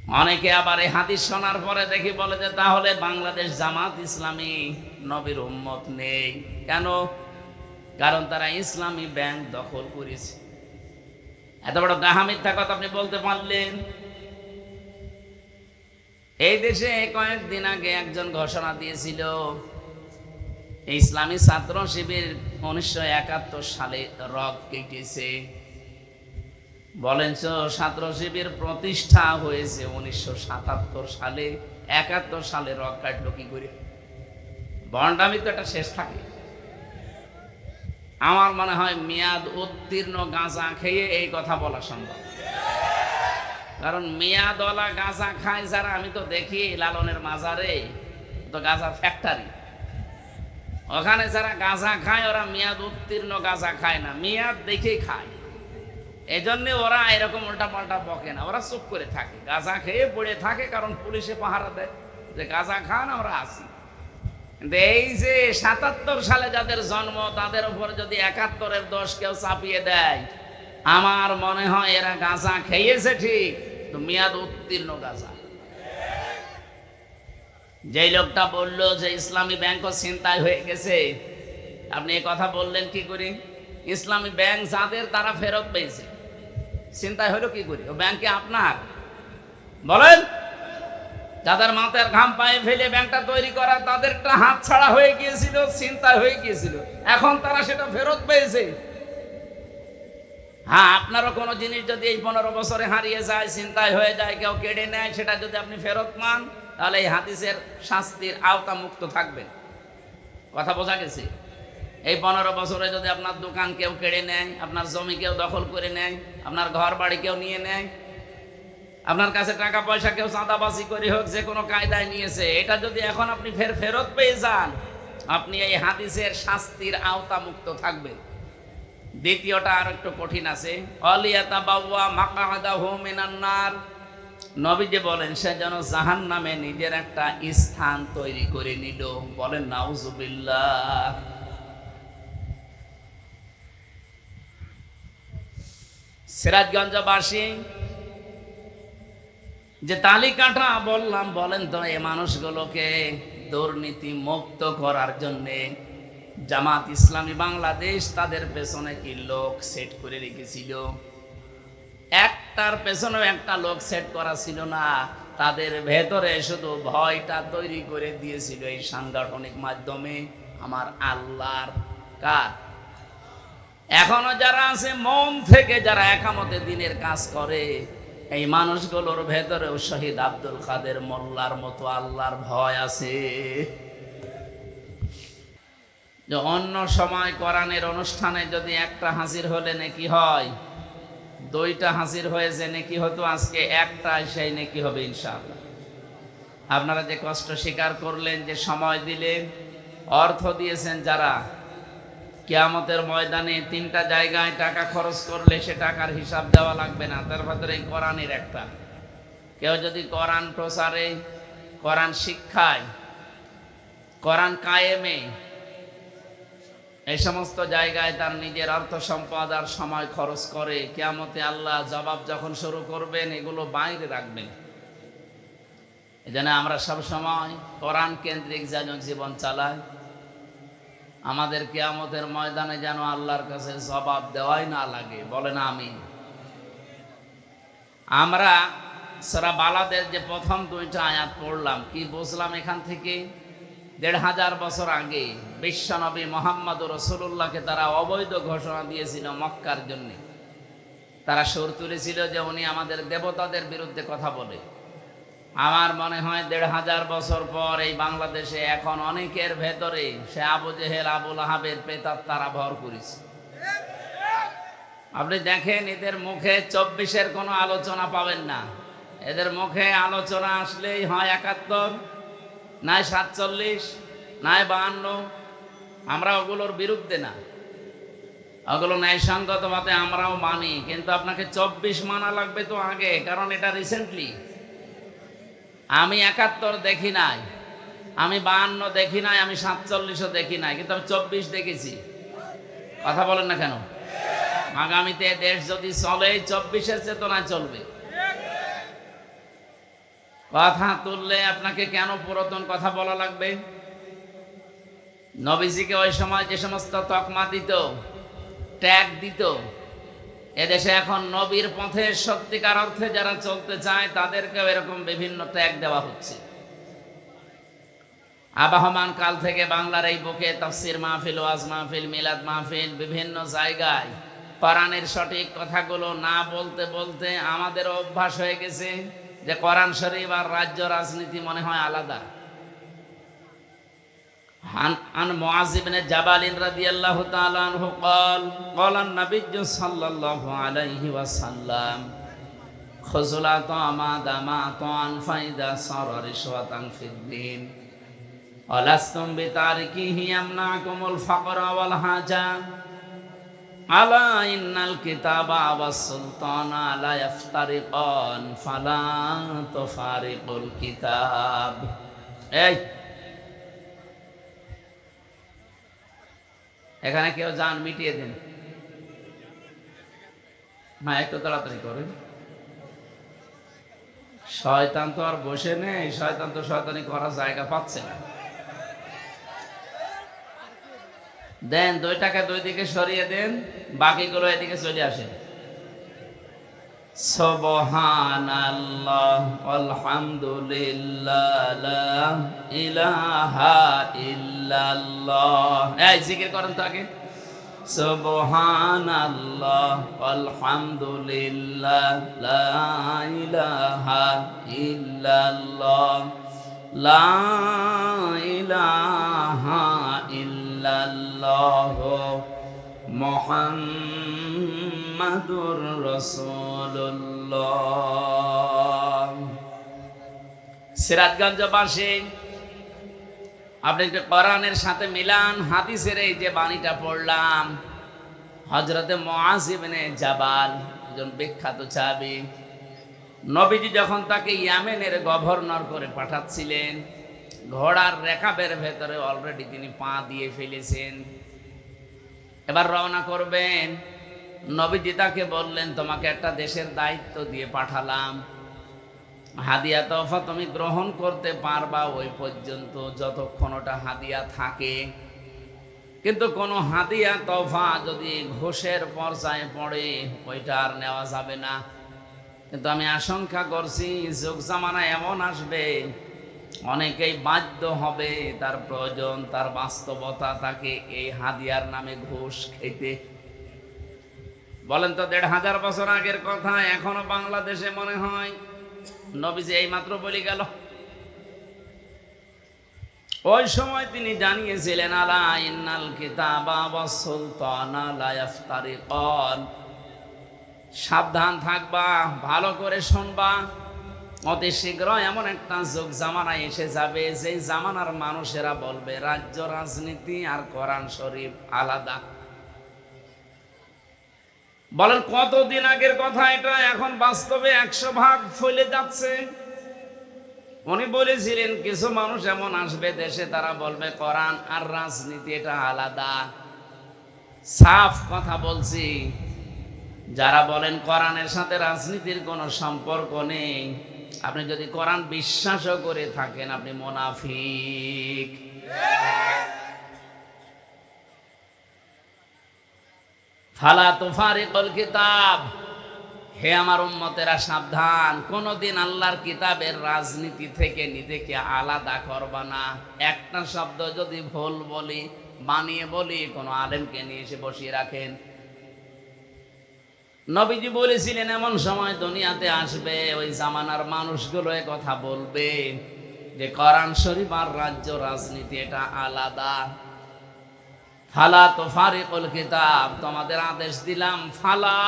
অনেকে আবার এই হাদিস শোনার পরে দেখি বলে যে তাহলে বাংলাদেশ জামাত ইসলামী নবীর উম্মত নেই কেন? কারণ তারা ইসলামী ব্যাংক দখল করেছে। এত বড় গাহা মিথ্যা কথা আপনি বলতে পারলেন? এই দেশে কয়েকদিন আগে একজন ঘোষণা দিয়েছিল ইসলামী ছাত্র শিবির 1971 সালে রগ কেটেছে। বলেন তো, ছাত্র শিবির প্রতিষ্ঠা হয়েছে 1977 সালে, 71 সালে রগ কাটলো কি করে? বন্ডামি তো একটা শেষ থাকে। আমার মনে হয় মেয়াদ উত্তীর্ণ গাঁজা খেয়ে এই কথা বলা সম্ভব। কারণ মেয়াদওয়ালা গাঁজা খায় যারা, আমি তো দেখি লালনের মাজারে তো গাঁজার ফ্যাক্টরি, ওখানে যারা গাঁজা খায় ওরা মেয়াদ উত্তীর্ণ গাঁজা খায় না, মেয়াদ দেখেই খায়। এই জন্যে ওরা এরকম উল্টা পাল্টা বকে না, ওরা চুপ করে থাকে, গাঁজা খেয়ে পড়ে থাকে, কারণ পুলিশে পাহারা দেয় যে গাঁজা খান আমরা আসি। কিন্তু এই যে 77 সালে যাদের জন্ম তাদের উপর যদি 71-এর দোষ কেউ চাপিয়ে দেয়, আমার মনে হয় এরা গাঁজা খেয়েছে ঠিক, তো মেয়াদ উত্তীর্ণ গাঁজা। যেই লোকটা বললো যে ইসলামী ব্যাংকও ছিনতাই হয়ে গেছে, আপনি এ কথা বললেন কি করে? ইসলামী ব্যাংক যাদের তারা ফেরত পেয়েছে, ছিনতাই হলো কি করে? ও ব্যাংকে আপনার বলেন, যাদের মাথার ঘাম পায়ে ফেলে ব্যাংকটা তৈরি করা তাদেরটা হাত ছাড়া হয়ে গিয়েছিল, ছিনতাই হয়ে গিয়েছিল, এখন তারা সেটা ফেরত পেয়েছে। হ্যাঁ, আপনারও কোনো জিনিস যদি এই 15 বছরে হারিয়ে যায়, ছিনতাই হয়ে যায়, কেউ কেড়ে নেয়, সেটা যদি আপনি ফেরত পান তাহলে এই হাদিসের শাস্তির আওতা মুক্ত থাকবেন। কথা বোঝা গেছে? এই 15 বছরে যদি আপনার দোকান কেউ কেড়ে নেয়, আপনার জমি কেউ দখল করে নেয়, আপনার ঘর বাড়ি কেউ নিয়ে নেয়, আপনার কাছে টাকা পয়সা কেউ চাঁদাবাজি করে হোক যে কোনো কায়দায় নিয়েছে, এটা যদি এখন আপনি ফেরত পেয়ে যান, আপনি এই হাদিসের শাস্তির আওতা মুক্ত থাকবেন। দ্বিতীয়টা আর একটু কঠিন আছে, অলিয়াতাবাওয়া মাকআদাহু মিনান নার। নবীজি বলেন সে যেন জাহান্নামে নিজের একটা স্থান তৈরি করে নিল। বলেন নাউজুবিল্লাহ। সিরাজগঞ্জবাসী যে তালিকাটা বললাম, বলেন তো এই মানুষগুলোকে দুর্নীতি মুক্ত করার জন্যে জামাত ইসলামী বাংলাদেশ তাদের পেছনে কি লোক সেট করে রেখেছিল? একটার পেছনেও একটা লোক সেট করা ছিল না, তাদের ভেতরে শুধু ভয়টা তৈরি করে দিয়েছিল এই সাংগঠনিক মাধ্যমে। আমার আল্লাহর কাজ এখনো যারা আছে মন থেকে, যারা একামতে দিনের কাজ করে, এই মানুষগুলোর ভেতরেও শহীদ আব্দুল কাদের মোল্লার মতো আল্লাহর ভয় আছে। যে অন্য সময় কোরআনের অনুষ্ঠানে যদি একটা হাজির হলে নেকি হয়, 2টা হাজির হয়েছে নেকি হতো, আজকে একটাই সেই নেকি হবে ইনশাআল্লাহ। আপনারা যে কষ্ট স্বীকার করলেন, যে সময় দিলেন, অর্থ দিয়েছেন, যারা কিয়ামতের ময়দানে 3টা জায়গায় টাকা খরচ করলে সে টাকার হিসাব দেওয়া লাগবে না, তার ভেতরে কোরআনের একটা। কেউ যদি কোরআন প্রচারে, কোরআন শিক্ষায়, কোরআন কায়েমে, এই সমস্ত জায়গায় তার নিজের অর্থ সম্পদ আর সময় খরচ করে, কিয়ামতে আল্লাহ জবাব যখন শুরু করবেন এগুলো বাইরে রাখবেন। এজন্য আমরা সব সময় কোরআন কেন্দ্রিক যেন জীবন চালাই, আমাদের কিয়ামতের ময়দানে যেন আল্লাহর কাছে জবাব দেওয়াই না লাগে। বলেন আমিন। আমরা সূরা বালাদের যে প্রথম 2টা আয়াত পড়লাম, কি বুঝলাম এখান থেকে? 1500 বছর আগে বিশ্বনবী মুহাম্মদুর রাসূলুল্লাহকে তারা অবৈধ ঘোষণা দিয়েছিল মক্কার জন্য। তারা সুর তুলেছিল যে উনি আমাদের দেবতাদের বিরুদ্ধে কথা বলে। আমার মনে হয় 1500 বছর পর এই বাংলাদেশে এখন অনেকের ভেতরে সে আবু জেহেল, আবু লাহাবের প্রেতাত্মারা ভর করেছে। আপনি দেখেন এদের মুখে 24-এর কোনো আলোচনা পাবেন না। এদের মুখে আলোচনা আসলেই হয় 71, নয় 47, নয় 52। আমরা ওগুলোর বিরুদ্ধে না, ওগুলো ন্যায়সঙ্গতভাবে আমরাও মানি, কিন্তু আপনাকে 24 মানা লাগবে তো আগে, কারণ এটা রিসেন্টলি। আমি 71 দেখি নাই, আমি 52 দেখি নাই, আমি 47ও দেখি নাই, কিন্তু আমি 24 দেখেছি। কথা বলেন না কেন? আগামীতে দেশ যদি চলে 24-এর চেতনায় চলবে। কথা তুললে আপনাকে কেন পুরাতন কথা বলা লাগবে? নবীজিকে ওই সময় যে সমস্ত তকমা দিত, ট্যাগ দিত, এদেশে এখন নবীর পথে সত্যিকার অর্থে যারা চলতে চায় তাদেরকেও এরকম বিভিন্ন ট্যাগ দেওয়া হচ্ছে। আবহমান কাল থেকে বাংলার এই বুকে তাফসির মাহফিল, ওয়াজ মাহফিল, মিলাদ মাহফিল, বিভিন্ন জায়গায় কোরআনের সঠিক কথাগুলো না বলতে বলতে আমাদের অভ্যাস হয়ে গেছে যে কোরআন শরীফ আর রাজ্য রাজনীতি মনে হয় আলাদা। عن معاذ بن جبل رضي الله تعالى عنه قال قال النبي صلى الله عليه وسلم خذوا ما دامتم فإذا صار رشوة في الدين ولستم بتاركه يمنعكم الفقر والحاجة ألا إن الكتاب والسلطان لا يفترقان فلا تفارقوا الكتاب. এখানে কেউ যান মিটিয়ে দেন, হ্যাঁ একটু তাড়াতাড়ি করেন। শয়তান তো আর বসে নেই, শয়তান তো শয়তানি করার জায়গা পাচ্ছে না। দেন 2 টাকা 2 দিকে সরিয়ে দেন, বাকিগুলো এদিকে চলে আসেন। সুবহানাল্লাহ আলহামদুলিল্লাহ লা ইলাহা ইল্লাল্লাহ। এই জিকির করেন তো আগে। সুবহানাল্লাহ আলহামদুলিল্লাহ লা ইলাহা ইল্লাল্লাহ লা ইলাহা ইল্লাল্লাহ মুহাম্মাদুর রাসূলুল্লাহ। সিরাজগঞ্জবাসী, আপনি যে কোরআনের সাথে মিলান হাদিসের এই যে বাণীটা পড়লাম, হযরতে মুআয ইবনে জাবাল, একজন বিখ্যাত সাহাবী, নবীজি যখন তাকে ইয়ামেনের গভর্নর করে পাঠাচ্ছিলেন, ঘোড়ার রেকাবের ভেতরে অলরেডি তিনি পা দিয়ে ফেলেছেন, এবার রওনা করবেন। নবীজি তাকে বললেন, তোমাকে একটা দেশের দায়িত্ব দিয়ে পাঠালাম, হাদিয়া তোফা তুমি গ্রহণ করতে পারবা ওই পর্যন্ত যতক্ষণ ওটা হাদিয়া থাকে, কিন্তু কোনো হাদিয়া তোফা যদি ঘোষের পর্যায়ে পড়ে ওইটা আর নেওয়া যাবে না। কিন্তু আমি আশঙ্কা করছি যুগ জামানা এমন আসবে, অনেকেই বাধ্য হবে, তার প্রয়োজন, তার বাস্তবতা তাকে এই হাদিয়ার নামে ঘুষ খেতে। বলেন তো 1500 বছর আগের কথা এখনো বাংলাদেশে মনে হয় নবীজি এই মাত্র বলে গেল। ওই সময় তিনি জানিয়েছিলেন, আলা ইন্নাল কিতাবা ওয়াস সুলতানা লা ইফতারিকান, সাবধান থাকবা, ভালো করে শুনবা, অতি শীঘ্র এমন একটা যুগ জামানা এসে যাবে যে জামানার মানুষেরা বলবে রাজ্য রাজনীতি আর কোরআন শরীফ আলাদা। বলেন কতদিন আগের কথা এটা, এখন বাস্তবে 100 ভাগ ফলে যাচ্ছে। উনি বলেছিলেন কিছু মানুষ এমন আসবে দেশে, তারা বলবে কোরআন আর রাজনীতি এটা আলাদা। সাফ কথা বলছি, যারা বলেন কোরআনের সাথে রাজনীতির কোনো সম্পর্ক নেই, আপনি যদি কোরআন বিশ্বাসও করে থাকেন আপনি মুনাফিক। ফালা তুফারিকুল কিতাব, হে আমার উম্মতেরা সাবধান, কোনদিন আল্লাহর কিতাবের রাজনীতি থেকে নিজেকে আলাদা করবা না। একটা শব্দ যদি ভুল বলি, বানিয়ে বলি, কোনো আলেমকে নিয়ে এসে বসিয়ে রাখেন। নবীজি বলেছিলেন এমন সময় দুনিয়াতে আসবে, ওই জামানার মানুষগুলো কথা বলবে যে কোরআন শরীফ আর রাজ্য রাজনীতি এটা আলাদা। ফালা তুফারিকুল কিতাব, তোমাদের আদেশ দিলাম, ফালা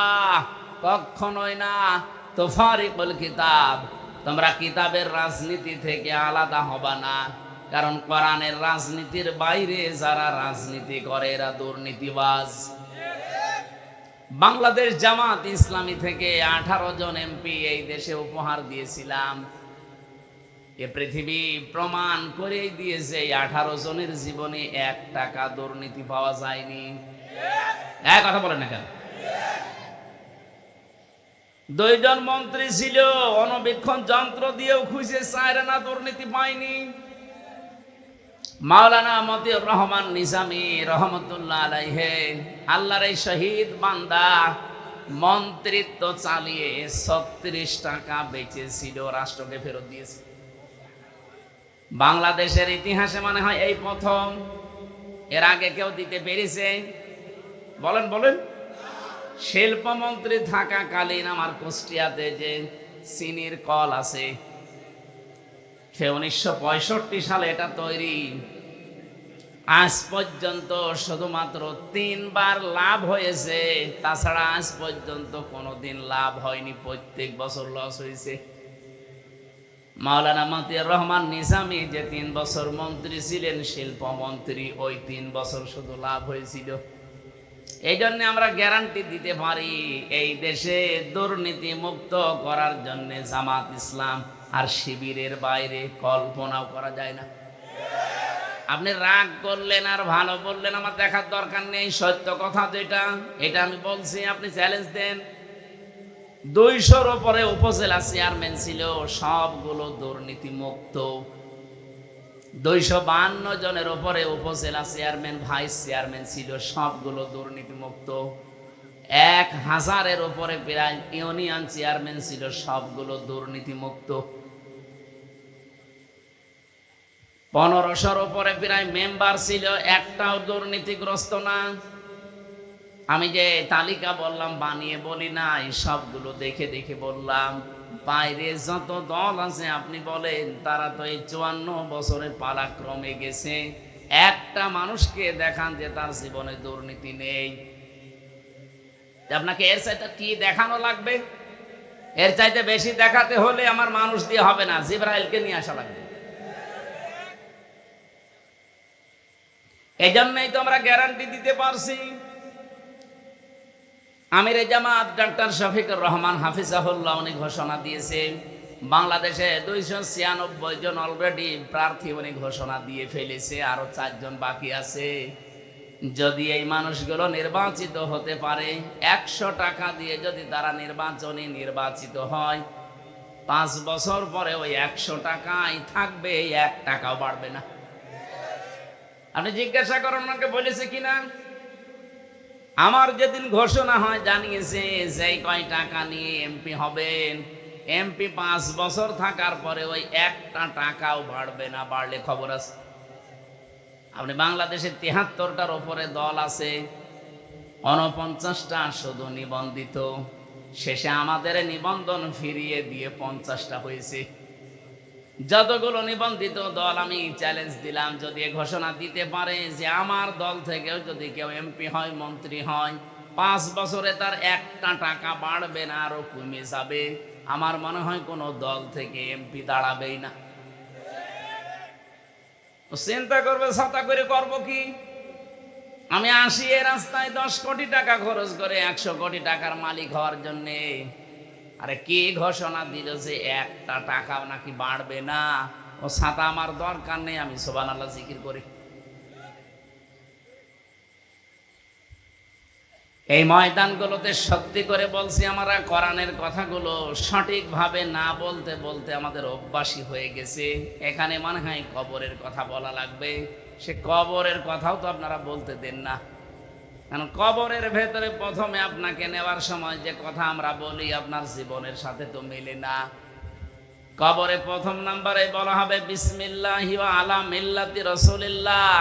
কখনোই না, তুফারিকুল কিতাব, তোমরা কিতাবের রাজনীতি থেকে আলাদা হবা না। কারণ কোরআনের রাজনীতির বাইরে যারা রাজনীতি করে এরা দুর্নীতিবাজ। বাংলাদেশ জামাত ইসলামী থেকে 18 জন এমপি এই দেশে উপহার দিয়েছিলাম। এ পৃথিবী প্রমাণ করে দিয়েছে এই 18 জনের জীবনে 1 টাকা দুর্নীতি পাওয়া যায়নি। কথা বলেন না কেন? দুইজন মন্ত্রী ছিল, অণুবীক্ষণ যন্ত্র দিয়েও খুঁজে চায়না দুর্নীতি পায়নি। মাওলানা মতিউর রহমান নিজামী রহমতুল্লাহ আলাইহে, আল্লাহর এই শহীদ বান্দা মন্ত্রিত্ব চালিয়ে 36 টাকা বেঁচেছিল, রাষ্ট্রকে ফেরত দিয়েছে। বাংলাদেশের ইতিহাসে মনে হয় এই প্রথম। এর আগে কেউ দিতে পেরেছে? বলেন বলেন। শিল্পমন্ত্রী থাকাকালীন আমার কুষ্টিয়াতে যে চিনির কল আছে, সে 1965 সালে এটা তৈরি। আজ পর্যন্ত শুধুমাত্র 3 বার লাভ হয়েছে, তাছাড়া আজ পর্যন্ত কোনোদিন লাভ হয়নি, প্রত্যেক বছর লস হয়েছে। মাওলানা মতিউর রহমান নিজামী যে 3 বছর মন্ত্রী ছিলেন, শিল্পমন্ত্রী, ওই 3 বছর শুধু লাভ হয়েছিল। এই জন্য আমরা গ্যারান্টি দিতে পারি, এই দেশে দুর্নীতি মুক্ত করার জন্য জামাত ইসলাম আর শিবিরের বাইরে কল্পনাও করা যায় না। আপনি রাগ করলেন আর ভালো বললেন, আমার দেখার দরকার নেই। সত্য কথা যেটা, এটা আমি বলছি, আপনি চ্যালেঞ্জ দেন। 200-র উপরে উপজেলা চেয়ারম্যান ছিল, সবগুলো দুর্নীতি মুক্ত। 252 জনের উপরে উপজেলা চেয়ারম্যান, ভাইস চেয়ারম্যান ছিল, সবগুলো দুর্নীতি মুক্ত। 1000-এর উপরে প্রায় ইউনিয়ন চেয়ারম্যান ছিল, সবগুলো দুর্নীতি মুক্ত। 1500-র উপরে প্রায় মেম্বার ছিল, একটাও দুর্নীতিগ্রস্ত না। আমি যে তালিকা বললাম বানিয়ে বলি না, এই সবগুলো দেখে দেখে বললাম। বাইরে যত দল আছে আপনি বলেন, তারা তো এই 54 বছরের পালাক্রমে গেছে। একটা মানুষকে দেখান যে তার জীবনে দুর্নীতি নেই। আপনাকে এর চাইতে কি দেখানো লাগবে? এর চাইতে বেশি দেখাতে হলে আমার মানুষ দিয়ে হবে না, জিবরাইলকে নিয়ে আসা লাগবে। এই জন্যই তো আমরা গ্যারান্টি দিতে পারছি। আমিরে জামাত ডক্টর শফিকুর রহমান হাফিজাহুল্লাহ উনি ঘোষণা দিয়েছে, বাংলাদেশে 296 জন অলরেডি প্রার্থী উনি ঘোষণা দিয়ে ফেলেছে, আরো 4 জন বাকি আছে। যদি এই মানুষগুলো নির্বাচিত হতে পারে, 100 টাকা দিয়ে যদি তারা নির্বাচিত হয়, 5 বছর পরে ওই 100 টাকাই থাকবে, 1 টাকাও বাড়বে না। আপনি জিজ্ঞাসা করেন ওনাকে বলেছে কিনা। আমার যেদিন ঘোষণা হয় জানিয়েছে যে কয় টাকা নিয়ে এমপি হবেন, এমপি 5 বছর থাকার পরে ওই 1টা টাকাও বাড়বে না, বাড়লে খবর আছে। আপনি বাংলাদেশে 73টার উপরে দল আছে, 49টা শুধু নিবন্ধিত। শেষে আমাদের নিবন্ধন ফিরিয়ে দিয়ে 50টা হয়েছে। যতগুলো নিবন্ধিত দল, আমি চ্যালেঞ্জ দিলাম, যদি ঘোষণা দিতে পারে যে আমার দল থেকেও যদি কেউ এমপি হয়, মন্ত্রী হয়, 5 বছরে তার 1টা টাকা বাড়বে না, আরো কমে যাবে, আমার মনে হয় কোনো দল থেকে এমপি দাঁড়াবেই না। চিন্তা করবে ছাতা করে করবো কি? আমি আসি এ রাস্তায় 10 কোটি টাকা খরচ করে 100 কোটি টাকার মালিক হওয়ার জন্যে। আরে কে ঘোষণা দিল যে 1টা টাকাও নাকি বাড়বে না? ও ছাতা আমার দরকার নেই, আমি সুবহানাল্লাহ জিকির করি। এই ময়দানগুলোতে সত্যি করে বলছি, আমরা কোরআনের কথাগুলো সঠিকভাবে না বলতে বলতে আমাদের অভ্যাসী হয়ে গেছে। এখানে মনে হয় কবরের কথা বলা লাগবে, সে কবরের কথাও তো আপনারা বলতে দেন না। কারণ কবরের ভেতরে প্রথমে আপনাকে নেওয়ার সময় যে কথা আমরা বলি আপনার জীবনের সাথে তো মেলে না। কবরে প্রথম নম্বরে বলা হবে বিসমিল্লাহি ওয়া আলা মিল্লাতি রাসূলিল্লাহ,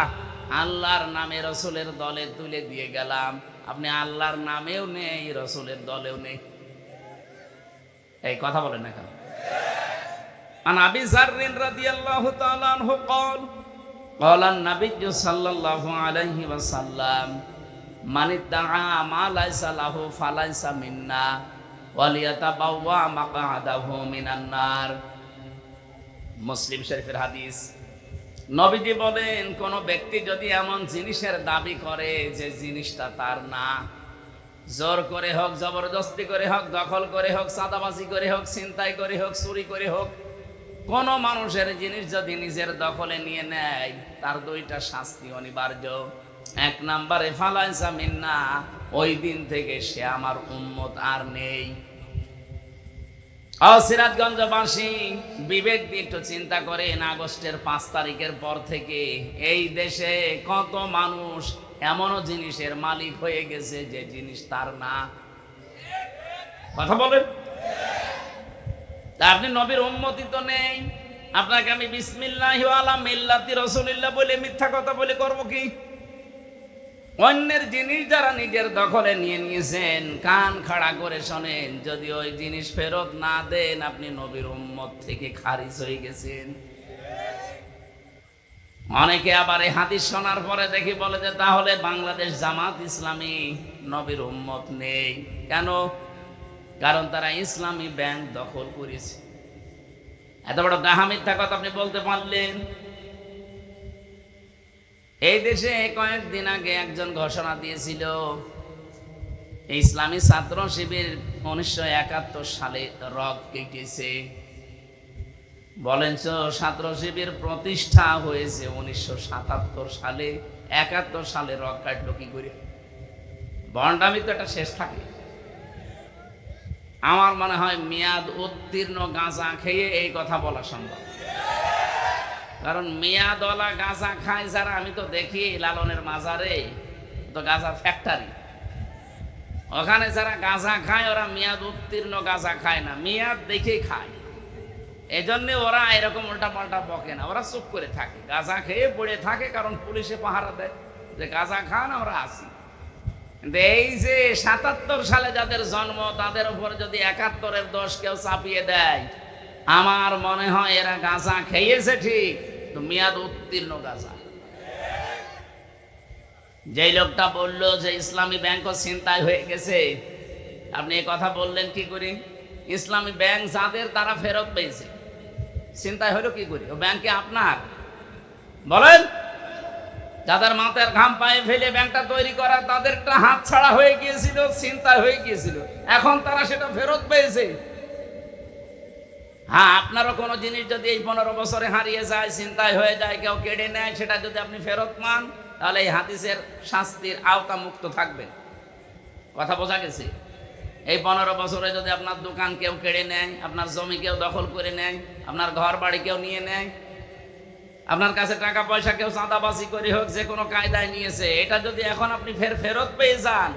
আল্লাহর নামে রসুলের দলে তুলে দিয়ে গেলাম। আপনি আল্লাহর নামেও নেই, রসুলের দলেও নেই, এই কথা বলেন না কেন? আন আবি যাররিন রাদিয়াল্লাহু তাআলা আনহু قال قال النبي صلى الله عليه وسلم من ادعى ما ليس له فليس منا وليتبوأ مقعده من النار। মুসলিম শরীফের হাদিস। নবীজি বলেন, কোন ব্যক্তি যদি এমন জিনিসের দাবি করে যে জিনিসটা তার না, জোর করে হোক, জবরদস্তি করে হোক, দখল করে হোক, চাঁদাবাজি করে হোক, ছিনতাই করে হোক, চুরি করে হোক, কোন মানুষের জিনিস যদি নিজের দখলে নিয়ে নেয়, তার 2টা শাস্তি অনিবার্য। 1 নম্বরে ফালাইসা মিন্না, ওই দিন থেকে সে আমার উম্মত আর নেই। সিরাজগঞ্জবাসী বিবেক দিয়ে একটু চিন্তা করেন, আগস্টের 5 তারিখের পর থেকে এই দেশে কত মানুষ এমনও জিনিসের মালিক হয়ে গেছে যে জিনিস তার না। কথা বলেন। তা আপনি নবীর উম্মতি তো নেই, আপনাকে আমি বিসমিল্লাহি ওয়ালা মিল্লাতি রাসূলিল্লাহ বলে মিথ্যা কথা বলে করব কি? অন্যের জিনিস যারা নিজের দখলে নিয়ে নিয়েছেন, কান খাড়া করে শোনেন, যদি ওই জিনিস ফেরত না দেন আপনি নবীর উম্মত থেকে খারিজ হয়ে গেছেন। অনেকে আবার এই হাদিস শোনার পরে দেখি বলে যে তাহলে বাংলাদেশ জামাত ইসলামী নবীর উম্মত নেই কেন? কারণ তারা ইসলামী ব্যাংক দখল করেছে। এত বড় গাহা মিথ্যা কথা আপনি বলতে পারলেন? এই দেশে কয়েকদিন আগে একজন ঘোষণা দিয়েছিল ইসলামী ছাত্র শিবির 1971 সালে রগ কেটেছে। বলেন তো, ছাত্র শিবির প্রতিষ্ঠা হয়েছে 1977 সালে, 71 সালে রগ কাটলো কি করে? ভণ্ডামি তো একটা শেষ থাকে। আমার মনে হয় মেয়াদ উত্তীর্ণ গাঁজা খেয়ে এই কথা বলা সম্ভব। কারণ মেয়াদওয়ালা গাঁজা খায় যারা, আমি তো দেখি লালনের মাজারে তো গাঁজা ফ্যাক্টরি, ওখানে যারা গাঁজা খায় ওরা মেয়াদ উত্তীর্ণ গাঁজা খায় না, মেয়াদ দেখেই খায়। এই জন্যে ওরা এরকম উল্টা পাল্টা বকে না, ওরা চুপ করে থাকে, গাঁজা খেয়ে পড়ে থাকে, কারণ পুলিশে পাহারা দেয় যে গাঁজা খান আমরা আসি। কিন্তু এই যে 77 সালে যাদের জন্ম তাদের উপর যদি 71-এর দোষ কেউ চাপিয়ে দেয়, আমার মনে হয় এরা গাঁজা খেয়েছে ঠিক, তো মেয়াদ উত্তীর্ণ গাঁজা। যেই লোকটা বললো যে ইসলামী ব্যাংকও ছিনতাই হয়ে গেছে, আপনি এই কথা বললেন কি করে? ইসলামী ব্যাংক যাদের তারা ফেরত পেয়েছে, ছিনতাই হলো কি করে? ও ব্যাংকে আপনার বলেন, যাদের মাথার ঘাম পায়ে ফেলে ব্যাংকটা তৈরি করা তাদেরটা হাত ছাড়া হয়ে গিয়েছিল, ছিনতাই হয়ে গিয়েছিল, এখন তারা সেটা ফেরত পেয়েছে। হ্যাঁ, আপনারও কোনো জিনিস যদি এই 15 বছরে হারিয়ে যায়, ছিনতাই হয়ে যায়, কেউ কেড়ে নেয়, সেটা যদি আপনি ফেরত পান তাহলে এই হাদিসের শাস্তির আওতা মুক্ত থাকবেন। কথা বোঝা গেছে? এই 15 বছরে যদি আপনার দোকান কেউ কেড়ে নেয়, আপনার জমি কেউ দখল করে নেয়, আপনার ঘর বাড়ি কেউ নিয়ে নেয়, আপনার কাছে টাকা পয়সা কেউ চাঁদাবাজি করে হোক যে কোনো কায়দায় নিয়েছে, এটা যদি এখন আপনি ফেরত পেয়ে যান,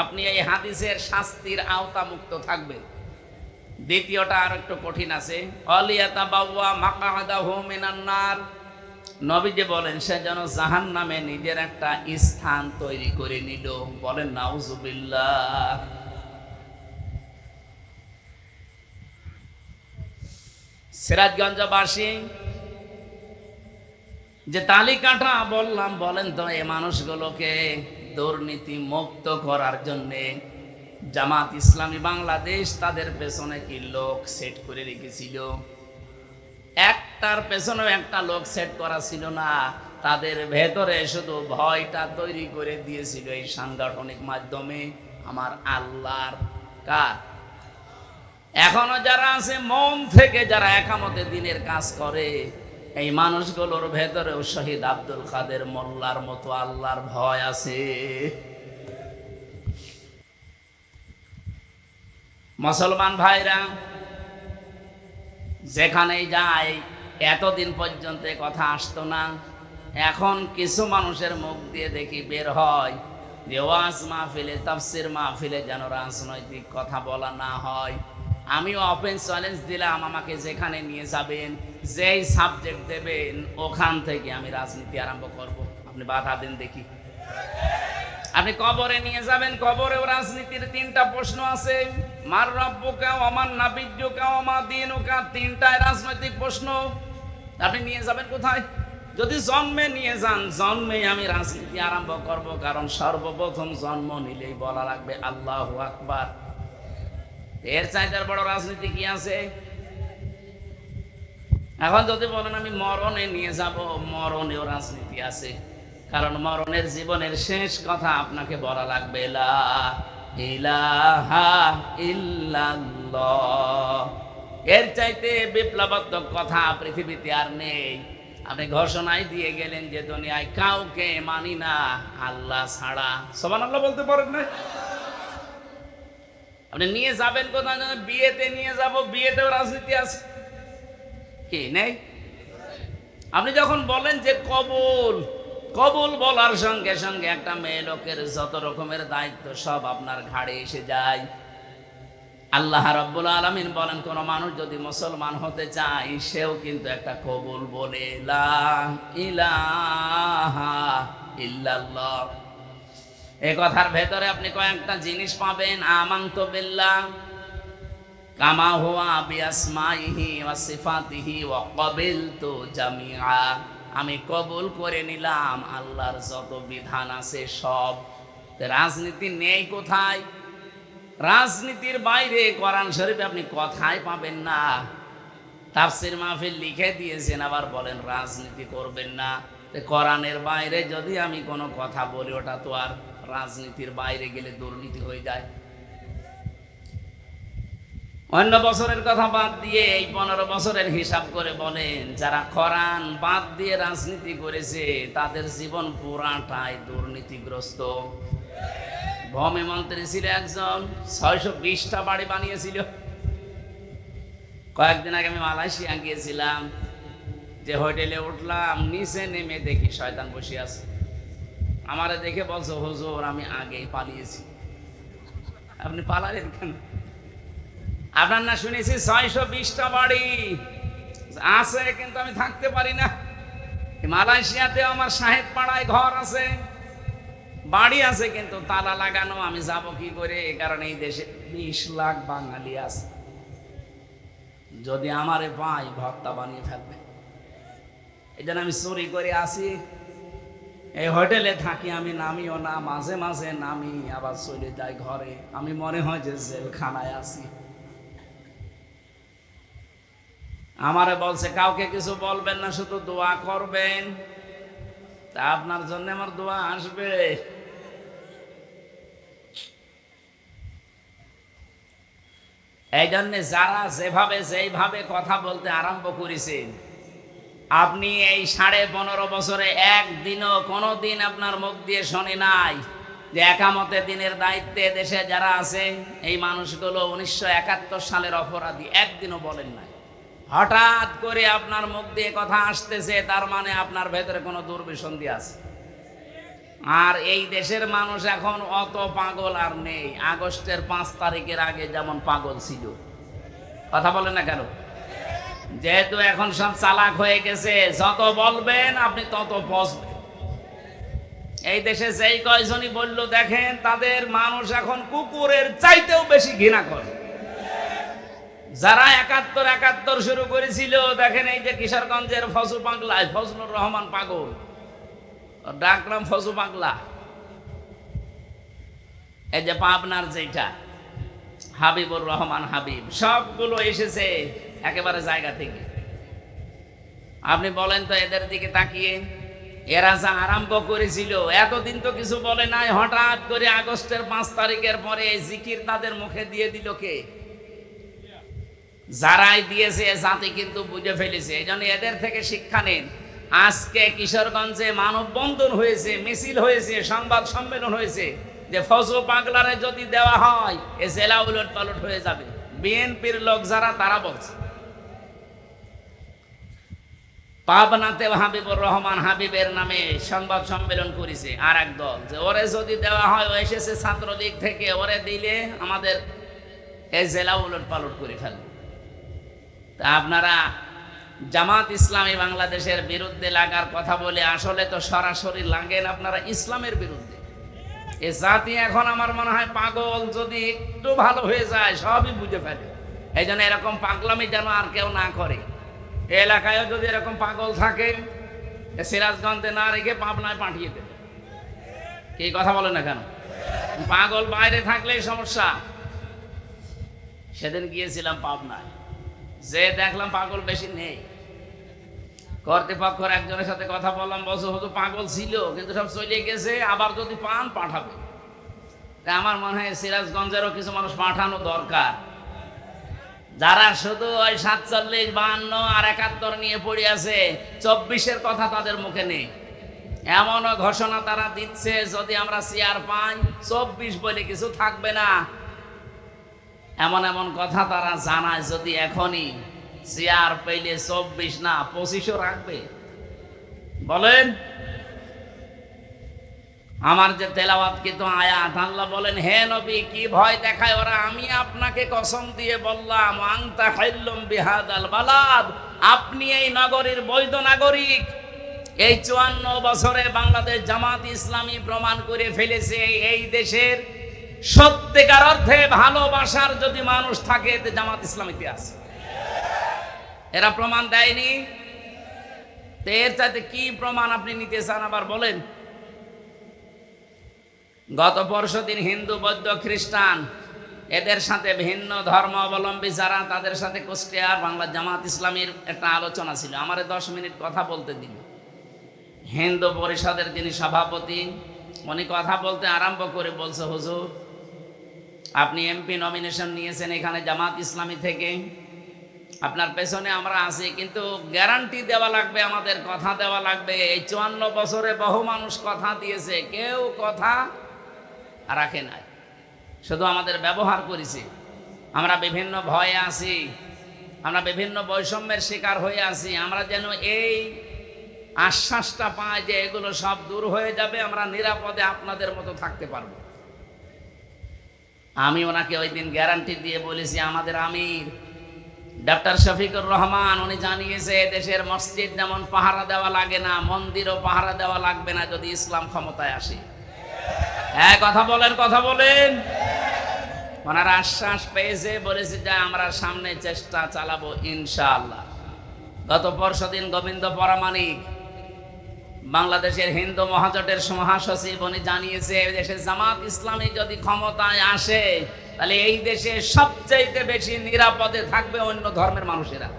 আপনি এই হাদিসের শাস্তির আওতা মুক্ত থাকবেন। দ্বিতীয়টা আর একটু কঠিন আছে, অলিয়াতাবাওয়া মাকআদাহু মিনান নার। নবীজি বলেন সে যেন জাহান্নামে নিজের একটা স্থান তৈরি করে নিল। বলেন নাউজুবিল্লাহ। সিরাজগঞ্জবাসী যে তালিকাটা বললাম, বলেন তো এই মানুষগুলোকে দুর্নীতি মুক্ত করার জন্যে জামাত ইসলামী বাংলাদেশ তাদের পেছনে কি লোক সেট করে রেখেছিল? একটার পেছনেও একটা লোক সেট করা ছিল না, তাদের ভেতরে শুধু ভয়টা তৈরি করে দিয়েছিল এই সাংগঠনিক মাধ্যমে। আমার আল্লাহর কার? এখনো যারা আছে মন থেকে যারা একামতে দিনের কাজ করে, এই মানুষগুলোর ভেতরেও শহীদ আব্দুল কাদের মোল্লার মতো আল্লাহর ভয় আছে। মুসলমান ভাইরা যেখানেই যায়, এতদিন পর্যন্ত কথা আসতো না, এখন কিছু মানুষের মুখ দিয়ে দেখি বের হয় যে ওয়াজ মাহফিলে, তাফসির মাহফিলে যেন রাজনৈতিক কথা বলা না হয়। আমিও ওপেন চ্যালেঞ্জ দিলাম, আমাকে যেখানে নিয়ে যাবেন, যেই সাবজেক্ট দেবেন, ওখান থেকে আমি রাজনীতি আরম্ভ করব। আপনি বাধা দেন দেখি। আপনি কবরে নিয়ে যাবেন, কবরেও রাজনীতির 3টা প্রশ্ন আছে, মার রব্বুকা ওয়া মান নাবিয়্যুকা ওয়া মা দীনুকা, 3টায় রাজনৈতিক প্রশ্ন। আপনি নিয়ে যাবেন কোথায়? যদি জন্মে নিয়ে যান, জন্মে আমি রাজনীতি আরম্ভ করব, কারণ সর্বপ্রথম জন্ম নিলেই বলা লাগবে আল্লাহু আকবার। এর চাইতে বড় রাজনীতি কি আছে? এখন যদি বলেন আমি মরণে নিয়ে যাব, মরণেও রাজনীতি আছে, কারণ মরণের জীবনের শেষ কথা আপনাকে বলা লাগবে লা ইলাহা ইল্লাল্লাহ। এর চাইতে বিপ্লবাত্মক কথা পৃথিবীতে আর নেই। আপনি ঘোষণায় দিয়ে গেলেন যে দুনিয়ায় কাউকে মানি না আল্লাহ ছাড়া। সুবহানাল্লাহ বলতে পারেন না? আপনি নিয়ে যাবেন কোথায়? বিয়েতে নিয়ে যাব, বিয়েতেও রাজনীতি আছে কি নেই? আপনি যখন বলেন যে কবুল, কবুল বলার সঙ্গে সঙ্গে একটা মেয়ে লোকের যত রকমের দায়িত্ব সব আপনার ঘাড়ে এসে যায়। আল্লাহ রাব্বুল আলামিন বলেন, কোন মানুষ যদি মুসলমান হতে চায় সেও কিন্তু একটা কবুল বলে লা ইলাহা ইল্লাল্লাহ। এই কথার ভেতরে আপনি কয়েকটা জিনিস পাবেন। আমানতু বিল্লাহ কামা হুয়া বিআসমাইহি ওয়া সিফাতিহি ওয়া ক্বাবিলতু জামিআ। আমি কবুল করে নিলাম আল্লাহর যত বিধান আছে সব। রাজনীতি নেই কোথায়? রাজনীতির বাইরে কোরআন শরীফে আপনি কথাই পাবেন না। তাফসীর মাহফিল লিখে দিয়েছেন, আবার বলেন রাজনীতি করবেন না। কোরআনের বাইরে যদি আমি কোনো কথা বলি ওটা তো আর রাজনীতির বাইরে গেলে দুর্নীতি হয়ে যায়। অন্য বছরের কথা বাদ দিয়ে এই 15 বছরের হিসাব করে বলেন, যারা কোরআন বাদ দিয়ে রাজনীতি করেছে তাদের জীবন পুরাটাই দুর্নীতিগ্রস্ত। ভূমি মন্ত্রী ছিল একজন, 620টা বাড়ি বানিয়েছিল। কয়েকদিন আগে আমি মালয়েশিয়া গিয়েছিলাম, যে হোটেলে উঠলাম নিচে নেমে দেখি শয়তান বসে আছে। আমারে দেখে বলছো, হুজুর আমি আগেই পালিয়েছি। আপনি পালালেন কেন? আপনার না শুনেছি 620টা বাড়ি আছে, কিন্তু আমি থাকতে পারি না। মালয়েশিয়াতেও আমার সাহেব পাড়ায় ঘর আছে, বাড়ি আছে, কিন্তু তালা লাগানো। আমি যাব কি করে? কারণ এই দেশে 20 লাখ বাঙালি আছে, যদি আমারে পাই ভর্তা বানিয়ে ফেলবে। এই জন্য আমি চুরি করে আসি। এই হোটেলে থাকি, আমি নামিও না, মাঝে মাঝে নামি আবার চলে যাই ঘরে। আমি মনে হয় যে জেলখানায় আছি। আমারে বলছে কাউকে কিছু বলবেন না, শুধু দোয়া করবেন। তা আপনার জন্য আমার দোয়া আসবে। এই জন্য যারা যেভাবে কথা বলতে আরম্ভ করেছেন, আপনি এই 15.5 বছরে একদিনও কোনোদিন আপনার মুখ দিয়ে শুনি নাই যে একামতে দিনের দায়িত্বে দেশে যারা আছে এই মানুষগুলো 1971 সালের অপরাধী, একদিনও বলেন নাই। হঠাৎ করে আপনার মুখ দিয়ে কথা আসতেছে, তার মানে আপনার ভেতরে কোনো দুর্বিসন্ধি আছে। আর এই দেশের মানুষ এখন অত পাগল আর নেই। আগস্টের 5 তারিখের আগে যেমন পাগল ছিল। কথা বলেন না কেন? যেহেতু এখন সব চালাক হয়ে গেছে, যত বলবেন আপনি তত পচবেন। এই দেশে যেই কয়জনই বলল দেখেন, তাদের মানুষ এখন কুকুরের চাইতেও বেশি ঘৃণা করে। যারা 71 শুরু করেছিল, দেখেন এই যে কিশোরগঞ্জের ফজু পাগলায়, ফজলুর রহমান পাগল, ডাকলাম ফজু পাগলা। এই যে পাবনার যেটা হাবিবুর রহমান হাবিব, সবগুলো এসেছে একেবারে জায়গা থেকে। আপনি বলেন তো এদের দিকে তাকিয়ে, এরা যা আরম্ভ করেছিল এতদিন তো কিছু বলে নাই, হঠাৎ করে আগস্টের 5 তারিখের পরে এই জিকির তাদের মুখে দিয়ে দিল কে? যারাই দিয়েছে জাতি কিন্তু বুঝে ফেলেছে। এই জন্য এদের থেকে শিক্ষা নেন। আজকে কিশোরগঞ্জে মানববন্ধন হয়েছে, মিছিল হয়েছে, সংবাদ সম্মেলন হয়েছে, যে ফজু পাগলারে যদি দেওয়া হয় এ জেলা উলট পালট হয়ে যাবে। বিএনপির লোক যারা তারা বলছে। পাবনাতে হাবিবুর রহমান হাবিবের নামে সংবাদ সম্মেলন করেছে আর এক দল, যে ওরে যদি দেওয়া হয়, ও এসেছে ছাত্রলীগ থেকে, ওরে দিলে আমাদের এই জেলা উলট পালট করে ফেলবে। তা আপনারা জামাত ইসলামী বাংলাদেশের বিরুদ্ধে লাগার কথা বলে আসলে তো সরাসরি লাগেন আপনারা ইসলামের বিরুদ্ধে। এ জাতি এখন আমার মনে হয় পাগল, যদি একটু ভালো হয়ে যায় সবই বুঝে ফেলে। এই জন্য এরকম পাগলামি যেন আর কেউ না করে। এ এলাকায়ও যদি এরকম পাগল থাকে, সিরাজগঞ্জে না রেখে পাবনায় পাঠিয়ে দেবে। কি কথা বলে না কেন? পাগল বাইরে থাকলেই সমস্যা। সেদিন গিয়েছিলাম পাবনায়, যে দেখলাম পাগল বেশি নেই। কর্তৃপক্ষের একজনের সাথে কথা বললাম, বলছে হয়তো পাগল ছিল কিন্তু সব চলে গেছে, আবার যদি পান পাঠাবে। আমার মনে হয় সিরাজগঞ্জেরও কিছু মানুষ পাঠানো দরকার, যারা শুধু ওই 47, 52 আর 71 নিয়ে পড়ে আছে, 24-এর কথা তাদের মুখে নেই। এমনও ঘোষণা তারা দিচ্ছে, যদি আমরা চেয়ার পাই 24 বলে কিছু থাকবে না। এমন এমন কথা তারা জানায়, যদি এখনই চেয়ার পেলে 24 না 25ও রাখবে। বলেন, আমার যে তেলাওয়াত কিন্তু আয়াত, আল্লাহ বলেন, হে নবী কি ভয় দেখায় ওরা? আমি আপনাকে কসম দিয়ে বললাম, আনতা হাইল্লুম বিহাদাল বালাদ, আপনি এই নগরীর বৈধ নাগরিক। এই 54 বছরে বাংলাদেশ জামাত ইসলামী প্রমাণ করে ফেলেছে এই দেশের সত্যিকার অর্থে ভালোবাসার যদি মানুষ থাকে এতে জামাত ইসলামীতে আছে। এরা প্রমাণ দেয়নি? এর চাইতে কি প্রমাণ আপনি নিতে চান আবার বলেন? গত পরশুদিন হিন্দু, বৌদ্ধ, খ্রিস্টান এদের সাথে ভিন্ন ধর্ম অবলম্বী যারা, তাদের সাথে কুষ্টিয়ার বাংলা জামাত ইসলামীর একটা আলোচনা ছিল। আমারে 10 মিনিট কথা বলতে দিল। হিন্দু পরিষদের যিনি সভাপতি, উনি কথা বলতে আরম্ভ করে বলছে, হুজুর আপনি এমপি নমিনেশন নিয়েছেন এখানে জামাত ইসলামী থেকে, আপনার পেছনে আমরা আছি, কিন্তু গ্যারান্টি দেওয়া লাগবে, আমাদের কথা দেওয়া লাগবে। এই 54 বছরে বহু মানুষ কথা দিয়েছে, কেউ কথা রাখে নাই, শুধু আমাদের ব্যবহার করেছি। আমরা বিভিন্ন ভয়ে আছি, আমরা বিভিন্ন বৈষম্যের শিকার হয়ে আছি। আমরা যেন এই আশ্বাসটা পাই যে এগুলো সব দূর হয়ে যাবে, আমরা নিরাপদে আপনাদের মতো থাকতে পারবো। আমি ওনাকে ওই দিন গ্যারান্টি দিয়ে বলেছি, আমাদের আমির ডক্টর শফিকুর রহমান উনি জানিয়েছে দেশের মসজিদ যেমন পাহারা দেওয়া লাগে না, মন্দিরও পাহারা দেওয়া লাগবে না যদি ইসলাম ক্ষমতায় আসে। হ্যাঁ, কথা বলেন, কথা বলেন। ওনারা আশ্বাস পেয়েছে, বলেছে যে আমরা সামনে চেষ্টা চালাবো ইনশাআল্লাহ। গত পরশুদিন গোবিন্দ পরামানিক বাংলাদেশের হিন্দু মহাজোটের মহাসচিব উনি জানিয়েছে দেশে জামাত ইসলামী যদি ক্ষমতায় আসে তাহলে এই দেশে সবচেয়ে বেশি নিরাপদে থাকবে অন্য ধর্মের মানুষেরা।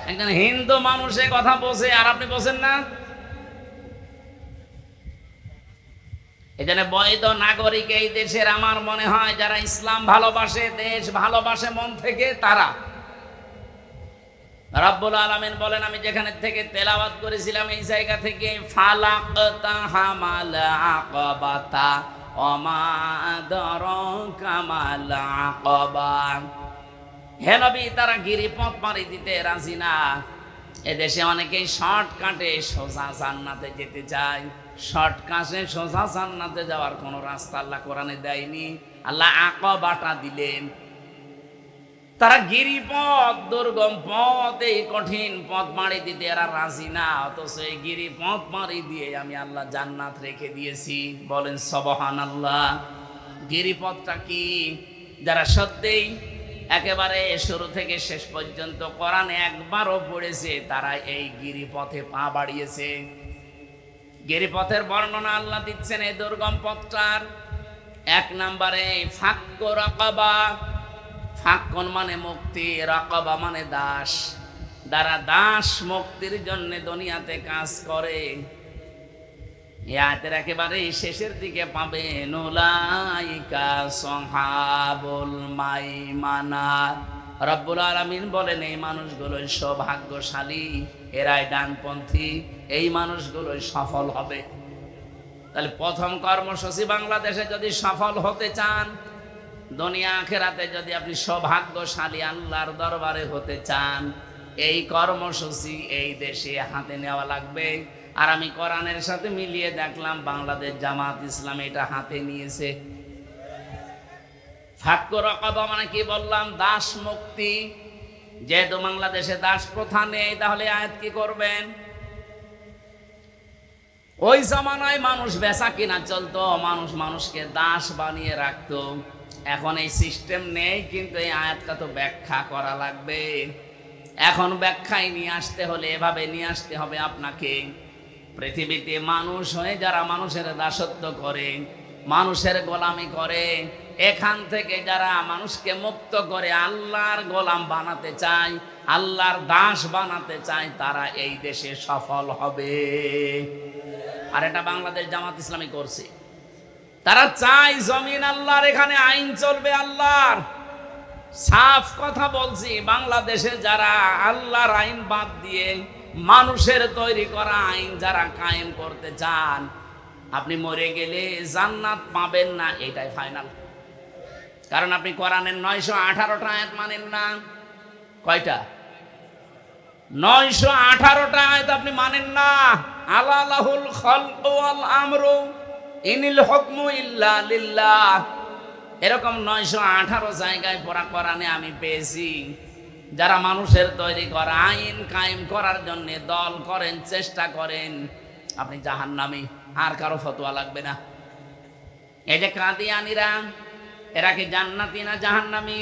একজন হিন্দু মানুষে কথা বোঝে আর আপনি বোঝেন না। এজন্য বৈধ নাগরিক এই দেশের আমার মনে হয় যারা ইসলাম ভালোবাসে, দেশ ভালোবাসে মন থেকে, তারা। রব্বুল আলামিন বলেন, আমি যেখানে থেকে তেলাওয়াত করেছিলাম এই জায়গা থেকে, ফালাকতা হামাল আকাবাতা ওমা আদরাকা মাল আকাবা। হে নবী, তারা গিরিপথ পাড়ি দিতে রাজি না। এদেশে অনেকেই শর্টকাটে সোজা জান্নাতে যেতে চায়। শর্টকাটে সোজা জান্নাতে যাওয়ার কোনো রাস্তা আল্লাহ কোরআনে দেয়নি, আল্লাহ আকাবাটা দিলেন। তারা গিরিপথ, দুর্গম পথ, এই কঠিন পথ পাড়ি দিতে এরা রাজি না, অথচ এই গিরিপথ পাড়ি দিয়ে আমি আল্লাহ জান্নাত রেখে দিয়েছি। বলেন সুবহানাল্লাহ। গিরিপথটা কি? যারা সত্যিই একেবারে শুরু থেকে শেষ পর্যন্ত কোরআনে একবারও পড়েছে তারা এই গিরিপথে পা বাড়িয়েছে। গিরিপথের বর্ণনা আল্লাহ দিচ্ছেন এই দুর্গম পথটার। 1 নম্বরে ফাক্কু রাকাবা। ফাক্কুন মানে মুক্তি, রাকাবা মানে দাস। যারা দাস মুক্তির জন্য দুনিয়াতে কাজ করে, আয়াতের একেবারে শেষের দিকে পাবে নুলাইকা সাহাবুল মাইমানা। রব্বুল আলামিন বলেন এই মানুষগুলোই সৌভাগ্যশালী, এরাই ডানপন্থী, এই মানুষগুলোই সফল হবে। তাহলে প্রথম কর্মসূচি, বাংলাদেশে যদি সফল হতে চান, দুনিয়া আখেরাতে যদি আপনি সৌভাগ্যশালী আল্লাহর দরবারে হতে চান, এই কর্মসূচি এই দেশে হাতে নেওয়া লাগবে। আর আমি কোরআনের সাথে মিলিয়ে দেখলাম বাংলাদেশ জামাত ইসলামী এটা হাতে নিয়েছে। ফাক্কু রাকাবা মানে কি বললাম? দাস মুক্তি। যেহেতু বাংলাদেশে দাস প্রথা নেই, তাহলে আয়াত কি করবেন? ওই জামানায় মানুষ বেচা কিনা চলতো, মানুষ মানুষকে দাস বানিয়ে রাখতো। এখন এই সিস্টেম নেই, কিন্তু এই আয়াতটা তো ব্যাখ্যা করা লাগবে। এখন ব্যাখ্যায় নিয়ে আসতে হলে এভাবে নিয়ে আসতে হবে আপনাকে। পৃথিবীতে মানুষ হয়ে যারা মানুষের দাসত্ব করে, মানুষের গোলামি করে, এখান থেকে যারা মানুষকে মুক্ত করে আল্লাহর গোলাম বানাতে চায়, আল্লাহর দাস বানাতে চায়, তারা এই দেশে সফল হবে। আর এটা বাংলাদেশ জামাত ইসলামী করছে। তারা চায় জমিন আল্লাহর, এখানে আইন চলবে আল্লাহর। সাফ কথা বলছি, বাংলাদেশে যারা আল্লাহর আইন বাদ দিয়ে মানুষের তৈরি করা আইন যারা কায়েম করতে চান, আপনি মরে গেলে জান্নাত পাবেন না, এটাই ফাইনাল। কারণ আপনি কোরআনের 918টা আয়াত মানেন না। কয়টা? 918টা আয়াত আপনি মানেন না। আলা লাহুল খালকু ওয়াল আমরু ইনিল হুকমু ইল্লা লিল্লাহ, এরকম 918 জায়গায় পড়া কোরআনে আমি পেয়েছি। যারা মানুষের তৈরি করা আইন কায়েম করার জন্য দল করেন, চেষ্টা করেন, আপনি জাহান্নামী, আর কারো ফতোয়া লাগবে না। এই যে কাদিয়ানীরা, এরা কি জান্নাতি না জাহান্নামী?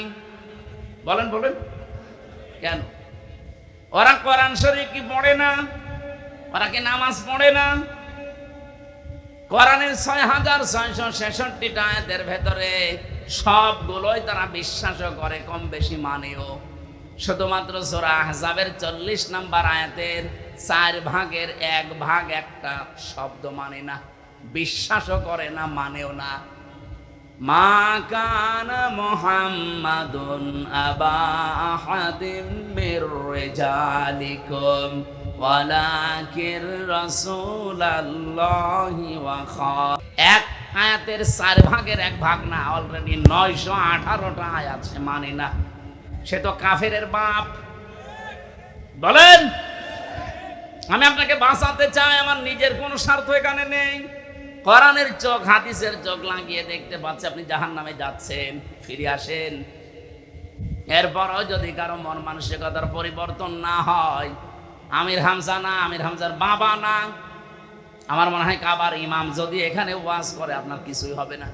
বলেন বলেন। কেন? ওরা কোরআন শরীফ কি পড়ে না? ওরা কি নামাজ পড়ে না? কোরআনের 6666টা আয়াতের ভেতরে সবগুলোই তারা বিশ্বাসও করে, কম বেশি মানেও। শুধুমাত্র সূরা আহজাবের 40 নম্বর আয়াতের 4 ভাগের 1 ভাগ একটা শব্দ মানে না, বিশ্বাসও করে না, মানেও না। মা কানা মুহাম্মাদুন আবা আহাদিম মির রিজালিকুম ওয়ালাকির রাসূলুল্লাহি ওয়া এক আয়াতের 4 ভাগের 1 ভাগ না, অলরেডি 918টা আয়াত সে মানে না। সে তো কাফেরের বাপ। বলেন, আমি আপনাকে বাঁচাতে চাই, আমার নিজের কোনো স্বার্থ এখানে নেই। কোরআনের চোখ, হাদিসের চোখ লাগিয়ে দেখতে পাচ্ছে আপনি জাহান্নামে যাচ্ছেন, ফিরে আসেন। এরপরও যদি কারো মন মানসিকতার পরিবর্তন না হয়, আমির হামজা না, আমির হামজার বাবা না, আমার মনে হয় কাবার ইমাম যদি এখানে ওয়াজ করে আপনার কিছুই হবে না।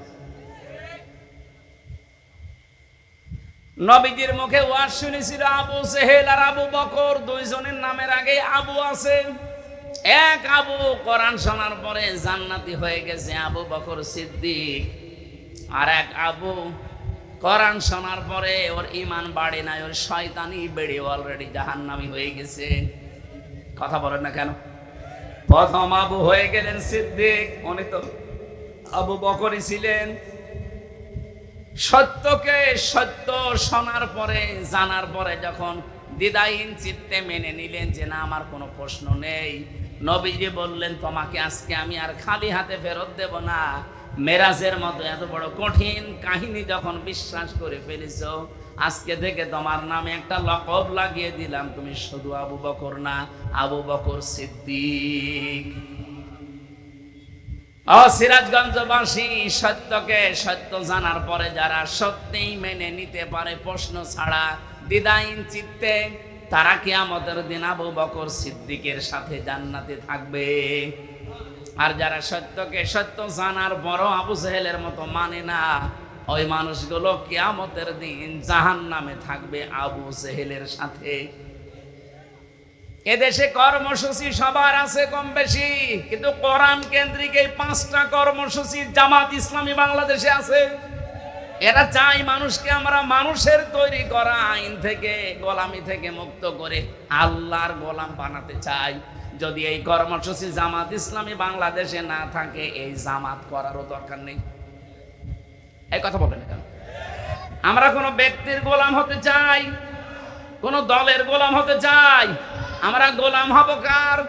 নবীজির মুখে ওয়াজ শুনেছিল আবু সেহেল আর আবু বকর, দুইজনের নামের আগে আবু আছে। এক আবু কোরআন শোনার পরে জান্নাতি হয়ে গেছে, আবু বকর সিদ্দিক। আর এক আবু কোরআন শোনার পরে ওর ঈমান বাড়ে নাই, ওর শয়তানি বেড়ে অলরেডি জাহান্নামী হয়ে গেছে। কথা বলেন না কেন? প্রথম আবু হয়ে গেলেন সিদ্দিক, উনি তো আবু বকরই ছিলেন। সত্যকে সত্য শোনার পরে, জানার পরে যখন দ্বিধাহীন চিত্তে মেনে নিলেন যে না, আমার কোনো প্রশ্ন নেই, নবীজি বললেন তোমাকে আজকে আমি আর খালি হাতে ফেরত দেব না। মেরাজের মতো এত বড় কঠিন কাহিনী যখন বিশ্বাস করে ফেলেছো, আজকে থেকে তোমার নামে একটা লকব লাগিয়ে দিলাম, তুমি শুধু আবু বকর না, আবু বকর সিদ্দিক। ও সিরাজগঞ্জবাসী, সত্যকে সত্য জানার পরে যারা সত্যিই মেনে নিতে পারে প্রশ্ন ছাড়া, দ্বিধাহীন চিত্তে, তারা কিয়ামতের দিন আবু বকর সিদ্দিকের সাথে জান্নাতে থাকবে। আর যারা সত্যকে সত্য জানার পরও আবু জেহেলের মতো মানে না, ওই মানুষগুলো কিয়ামতের দিন জাহান্নামে থাকবে আবু জেহেলের সাথে। এদেশে কর্মসূচি সবার আছে কম বেশি, কিন্তু কোরআন কেন্দ্রিক এই 5টা কর্মসূচি জামাত ইসলামী বাংলাদেশে আছে। এরা চাই মানুষকে আমরা মানুষের তৈরি করা আইন থেকে, গোলামি থেকে মুক্ত করে আল্লাহর গোলাম বানাতে চাই। যদি এই কর্মসূচি জামাত ইসলামী বাংলাদেশে না থাকে, এই জামাত করারও দরকার নেই। এই কথা বলবেন কেন? আমরা কোনো ব্যক্তির গোলাম হতে চাই, কোনো দলের গোলাম হতে চাই, আমরা গোলাম হব কার?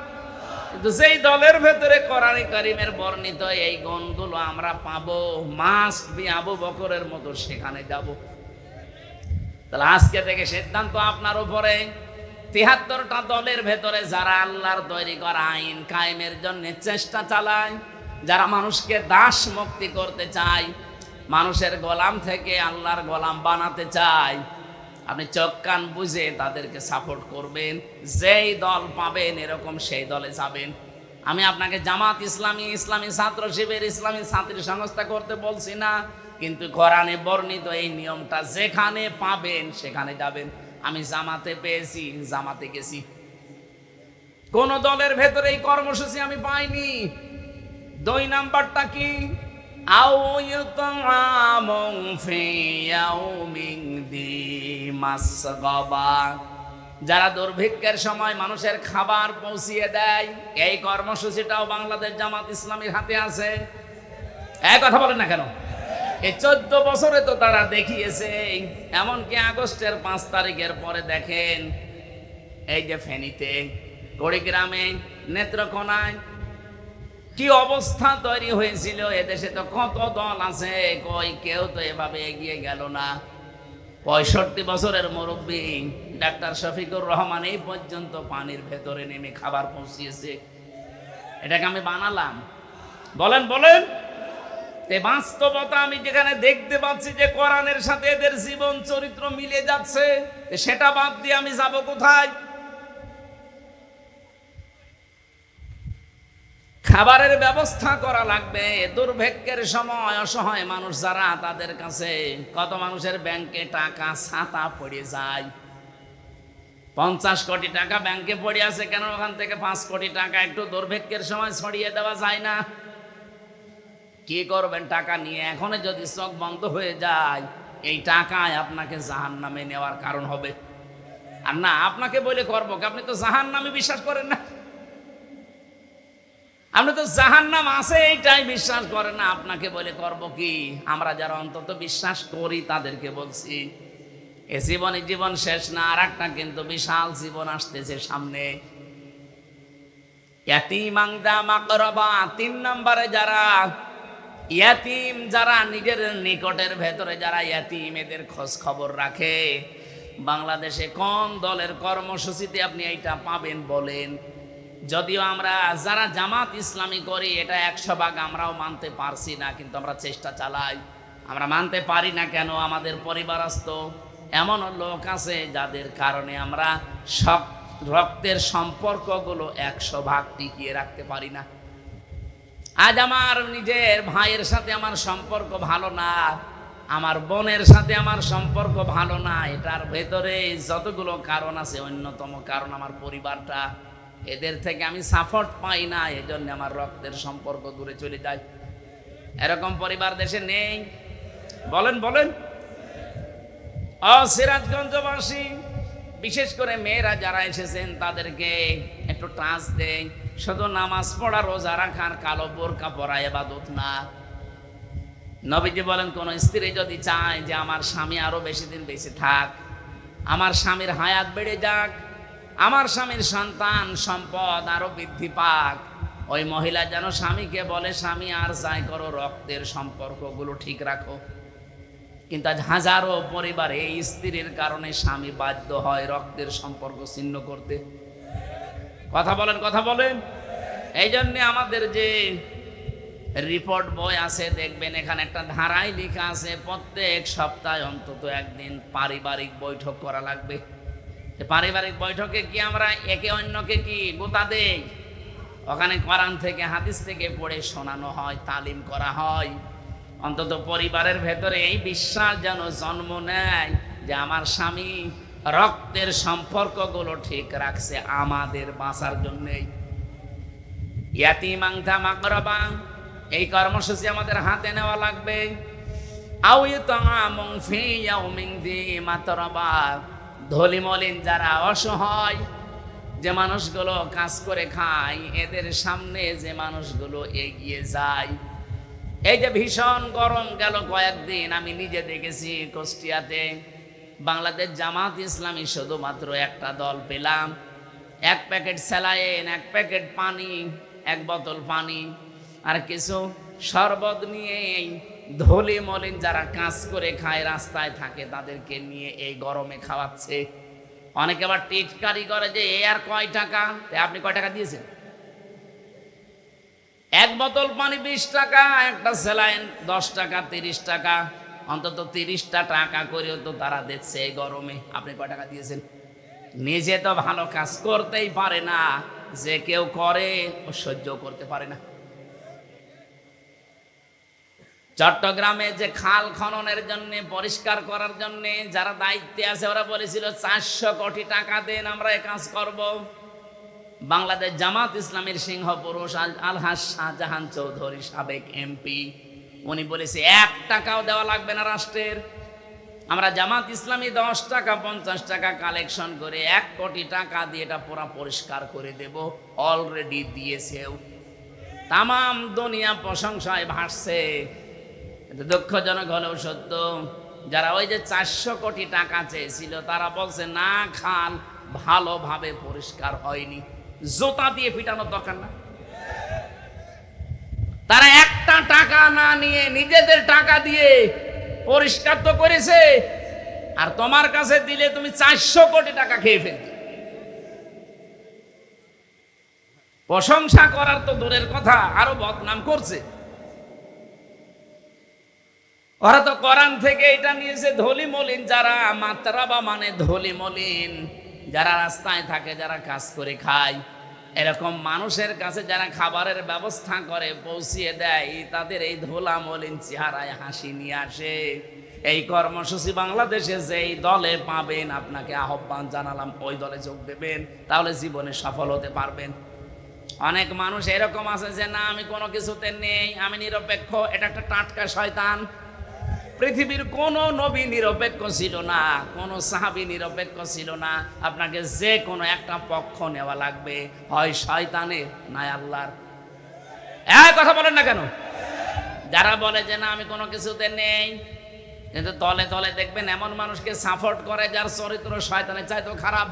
কিন্তু যেই দলের ভেতরে কোরআন কারীমের বর্ণিত এই গুণগুলো আমরা পাবো, মাস্ট বি আবু বকরের মতো সেখানে যাব। তাহলে আজকে থেকে সিদ্ধান্ত আপনার উপরে। ৭৩টা দলের ভেতরে যারা আল্লাহর তৈরি করা আইন কায়েমের জন্য চেষ্টা চালায়, যারা মানুষকে দাস মুক্তি করতে চায়, মানুষের গোলাম থেকে আল্লাহর গোলাম বানাতে চায়, আপনি চোখ কান বুঝে তাদেরকে সাপোর্ট করবেন। যেই দল পাবেন এরকম সেই দলে যাবেন। আমি আপনাকে জামাত ইসলামী, ইসলামী ছাত্র শিবির, ইসলামী ছাত্রী সংস্থা করতে বলছি না, কিন্তু কোরআনে বর্ণিত এই নিয়মটা যেখানে পাবেন সেখানে যাবেন। আমি জামাতে পেয়েছি, জামাতে গেছি। কোন দলের ভেতরে এই কর্মসূচি আমি পাইনি। 2 নাম্বারটা কি? আও ইউতামুন ফি ইয়াউমিন দি মাসগাবা, যারা দুর্ভিক্ষের সময় মানুষের খাবার পৌঁছিয়ে দেয়, এই কর্মসূচিটাও বাংলাদেশ জামাত ইসলামীর হাতে আছে। এই কথা বলেন না কেন? এই 14 বছরে তো তারা দেখিয়েছে। এমনকি আগস্টের 5 তারিখের পরে দেখেন, এই যে ফেনীতে, কুড়িগ্রামে, নেত্রকোনায়, কি অবস্থা তৈরি হয়েছিল। এদেশে তো কত দল আছে, কই কেউ তো এভাবে এগিয়ে গেল না। 65 বছরের মুরব্বী ডাক্তার শফিকুর রহমান এই পর্যন্ত পানির ভেতরে নেমে খাবার পৌঁছিয়েছে। এটাকে আমি বানালাম? বলেন বলেন। তে বাস্তবতা আমি যেখানে দেখতে পাচ্ছি যে কোরআনের সাথে এদের জীবন চরিত্র মিলে যাচ্ছে, সেটা বাদ দিয়ে আমি যাব কোথায়? খাবারের ব্যবস্থা করা লাগবে। দুর্ভিক্ষের সময় অসহায় মানুষ যারা, তাদের কাছে কত মানুষের ব্যাংকে টাকা ছাতা পড়ে যায়। 50 কোটি টাকা ব্যাংকে পড়ে আছে, কেন ওখান থেকে 5 কোটি টাকা একটু দুর্ভিক্ষের সময় ছড়িয়ে দেওয়া যায় না? কি করবেন টাকা নিয়ে? এখন যদি চোখ বন্ধ হয়ে যায়, এই টাকায় আপনাকে জাহান্নামে নেওয়ার কারণ হবে। আর না আপনাকে বলে করবো, আপনি তো জাহান্নামে বিশ্বাস করেন না, আপনি তো জাহান্নাম আছে এইটাই বিশ্বাস করেন না, আপনাকে বলে করব কি? আমরা যারা অন্তত বিশ্বাস করি তাদেরকে বলছি, এ জীবনে জীবন শেষ না, আর একটা কিন্তু বিশাল জীবন আসতেছে সামনে। ইয়াতীমাংদা মাকরাবা, 3 নম্বরে যারা ইয়াতিম, যারা নিজের নিকটের ভেতরে যারা ইয়াতিম, এদের খোঁজ খবর রাখে। বাংলাদেশে কোন দলের কর্মসূচিতে আপনি এইটা পাবেন বলেন? যদিও আমরা যারা জামাত ইসলামী করি এটা 100 ভাগ আমরাও মানতে পারছি না, কিন্তু আমরা চেষ্টা চালাই। আমরা মানতে পারি না কেন? আমাদের পরিবারস্থ এমন লোক আছে যাদের কারণে আমরা সব রক্তের সম্পর্কগুলো 100 ভাগ টিকিয়ে রাখতে পারি না। আজ আমার নিজের ভাইয়ের সাথে আমার সম্পর্ক ভালো না, আমার বোনের সাথে আমার সম্পর্ক ভালো না, এটার ভেতরে যতগুলো কারণ আছে, অন্যতম কারণ আমার পরিবারটা। এদের থেকে আমি সাপোর্ট পাই না, এজন্য আমার রক্তের সম্পর্ক দূরে চলে যায়। এরকম পরিবার দেশে নেই? বলেন বলেন। সিরাজগঞ্জবাসী বিশেষ করে মেয়েরা যারা এসেছেন তাদেরকে একটু টাচ দেই। শুধু নামাজ পড়া, রোজা রাখার, কালো বোরকা পরা ইবাদত না। নবীজি বলেন, কোন স্ত্রী যদি চায় যে আমার স্বামী আরো বেশি দিন বেঁচে থাক, আমার স্বামীর হায়াত বেড়ে যাক, আমার স্বামীর সন্তান সম্পদ আরো বৃদ্ধি পাক, ওই মহিলা যেন স্বামীকে বলে, স্বামী আর যাই করো, রক্তের সম্পর্কগুলো ঠিক রাখো। কিন্তু আজ হাজারো পরিবারে এই স্ত্রীর কারণে স্বামী বাধ্য হয় রক্তের সম্পর্ক ছিন্ন করতে। কথা বলেন কথা বলেন। এই জন্যে আমাদের যে রিপোর্ট বই আছে দেখবেন, এখানে একটা ধারায় লেখা আছে প্রত্যেক সপ্তাহে অন্তত একদিন পারিবারিক বৈঠক করা লাগবে। পারিবারিক বৈঠকে কি আমরা একে অন্যকে কি গোতা দেই? ওখানে কোরআন থেকে হাদিস থেকে পড়ে শোনানো হয়, তালিম করা হয়। অন্তত পরিবারের ভেতরে এই বিশ্বাস যেন জন্ম নেয় যে আমার স্বামী রক্তের সম্পর্কগুলো ঠিক রাখছে আমাদের বাঁচার জন্যেই। ইয়াতীমাংতা মাকরাবা, এই কর্মসূচি আমাদের হাতে নেওয়া লাগবে। আও ইতামুন ফি ইয়াউমিন যী মাতরাবা, ধনী মলিন যারা অসহায়, যে মানুষগুলো কাজ করে খায়, এদের সামনে যে মানুষগুলো এগিয়ে যায়। এই যে ভীষণ গরম গেল কয়েকদিন, আমি নিজে দেখেছি কুষ্টিয়াতে বাংলাদেশ জামাত ইসলামী শুধুমাত্র একটা দল পেলাম, 1 প্যাকেট স্যালাইন, 1 প্যাকেট পানি, 1 বোতল পানি আর কিছু শরবত নিয়ে ধলি মলিন যারা কাজ করে খায়, রাস্তায় থাকে, তাদেরকে নিয়ে এই গরমে খাওয়াচ্ছে। অনেকে আবার টিটকারি করে যে এ আর কয় টাকা, আপনি কয় টাকা দিয়েছেন? 1 বোতল পানি 20 টাকা, একটা স্যালাইন 10 টাকা, 30 টাকা, অন্তত 30টা টাকা করেও তো তারা দিচ্ছে এই গরমে। আপনি কয় টাকা দিয়েছেন? নিজে তো ভালো কাজ করতেই পারে না, যে কেউ করে ও সহ্য করতে পারে না। চট্টগ্রামে যে খাল খননের জন্য, পরিষ্কার করার জন্য যারা দায়িত্বে আছে, ওরা বলেছিল 400 কোটি টাকা দেন, আমরা এ কাজ করব। বাংলাদেশ জামাত ইসলামের সিংহ পুরুষ আলহাজ শাহজাহান চৌধুরী, সাবেক এমপি, উনি বলেছে 1 টাকাও দেওয়া লাগবে না রাষ্ট্রের। আমরা জামাত ইসলামী 10 টাকা 50 টাকা কালেকশন করে 1 কোটি টাকা দিয়ে এটা পুরা পরিষ্কার করে দেব, অলরেডি দিয়েছেও। তামাম দুনিয়া প্রশংসায় ভাসছে। দুঃখজনক হলেও সত্য, যারা ওই যে 400 কোটি টাকা চেয়েছিল তারা বলছে না, খাল ভালোভাবে পরিষ্কার হয়নি। জুতা দিয়ে পিটানোর দরকার না। তারা একটা টাকা না নিয়ে নিজেদের টাকা দিয়ে পরিষ্কার তো করেছে, আর তোমার কাছে দিলে তুমি 400 কোটি টাকা খেয়ে ফেলতে। প্রশংসা করার তো দূরের কথা, আরো বদনাম করছে। ওরা তো কোরআন থেকে এটা নিয়েছে ধলি মলিন যারা, মাত্রাবা মানে ধলি মলিন যারা রাস্তায় থাকে, যারা কাজ করে খায়, এরকম মানুষের কাছে যারা খাবারের ব্যবস্থা করে পৌঁছিয়ে দেয়, তাদের এই ধোলা মলিন চেহারায় হাসি নিয়ে আসে। এই কর্মসূচি বাংলাদেশে যেই দলে পাবেন, আপনাকে আহ্বান জানালাম ওই দলে যোগ দেবেন, তাহলে জীবনে সফল হতে পারবেন। অনেক মানুষ এরকম আছে যে না আমি কোনো কিছুতে নেই, আমি নিরপেক্ষ, এটা একটা টাটকা শয়তান। পৃথিবীর কোনো নবী নিরপেক্ষ ছিল না, কোনো সাহাবী নিরপেক্ষ ছিল না। আপনাকে যে কোনো একটা পক্ষ নেওয়া লাগবে, হয় শয়তানের নয় আল্লাহর। কথা বলেন না কেন? যারা বলে যে না আমি কোনো কিছুতে নেই, কিন্তু তলে তলে দেখবেন এমন মানুষকে সাপোর্ট করে যার চরিত্র শয়তানের চাইতেও খারাপ।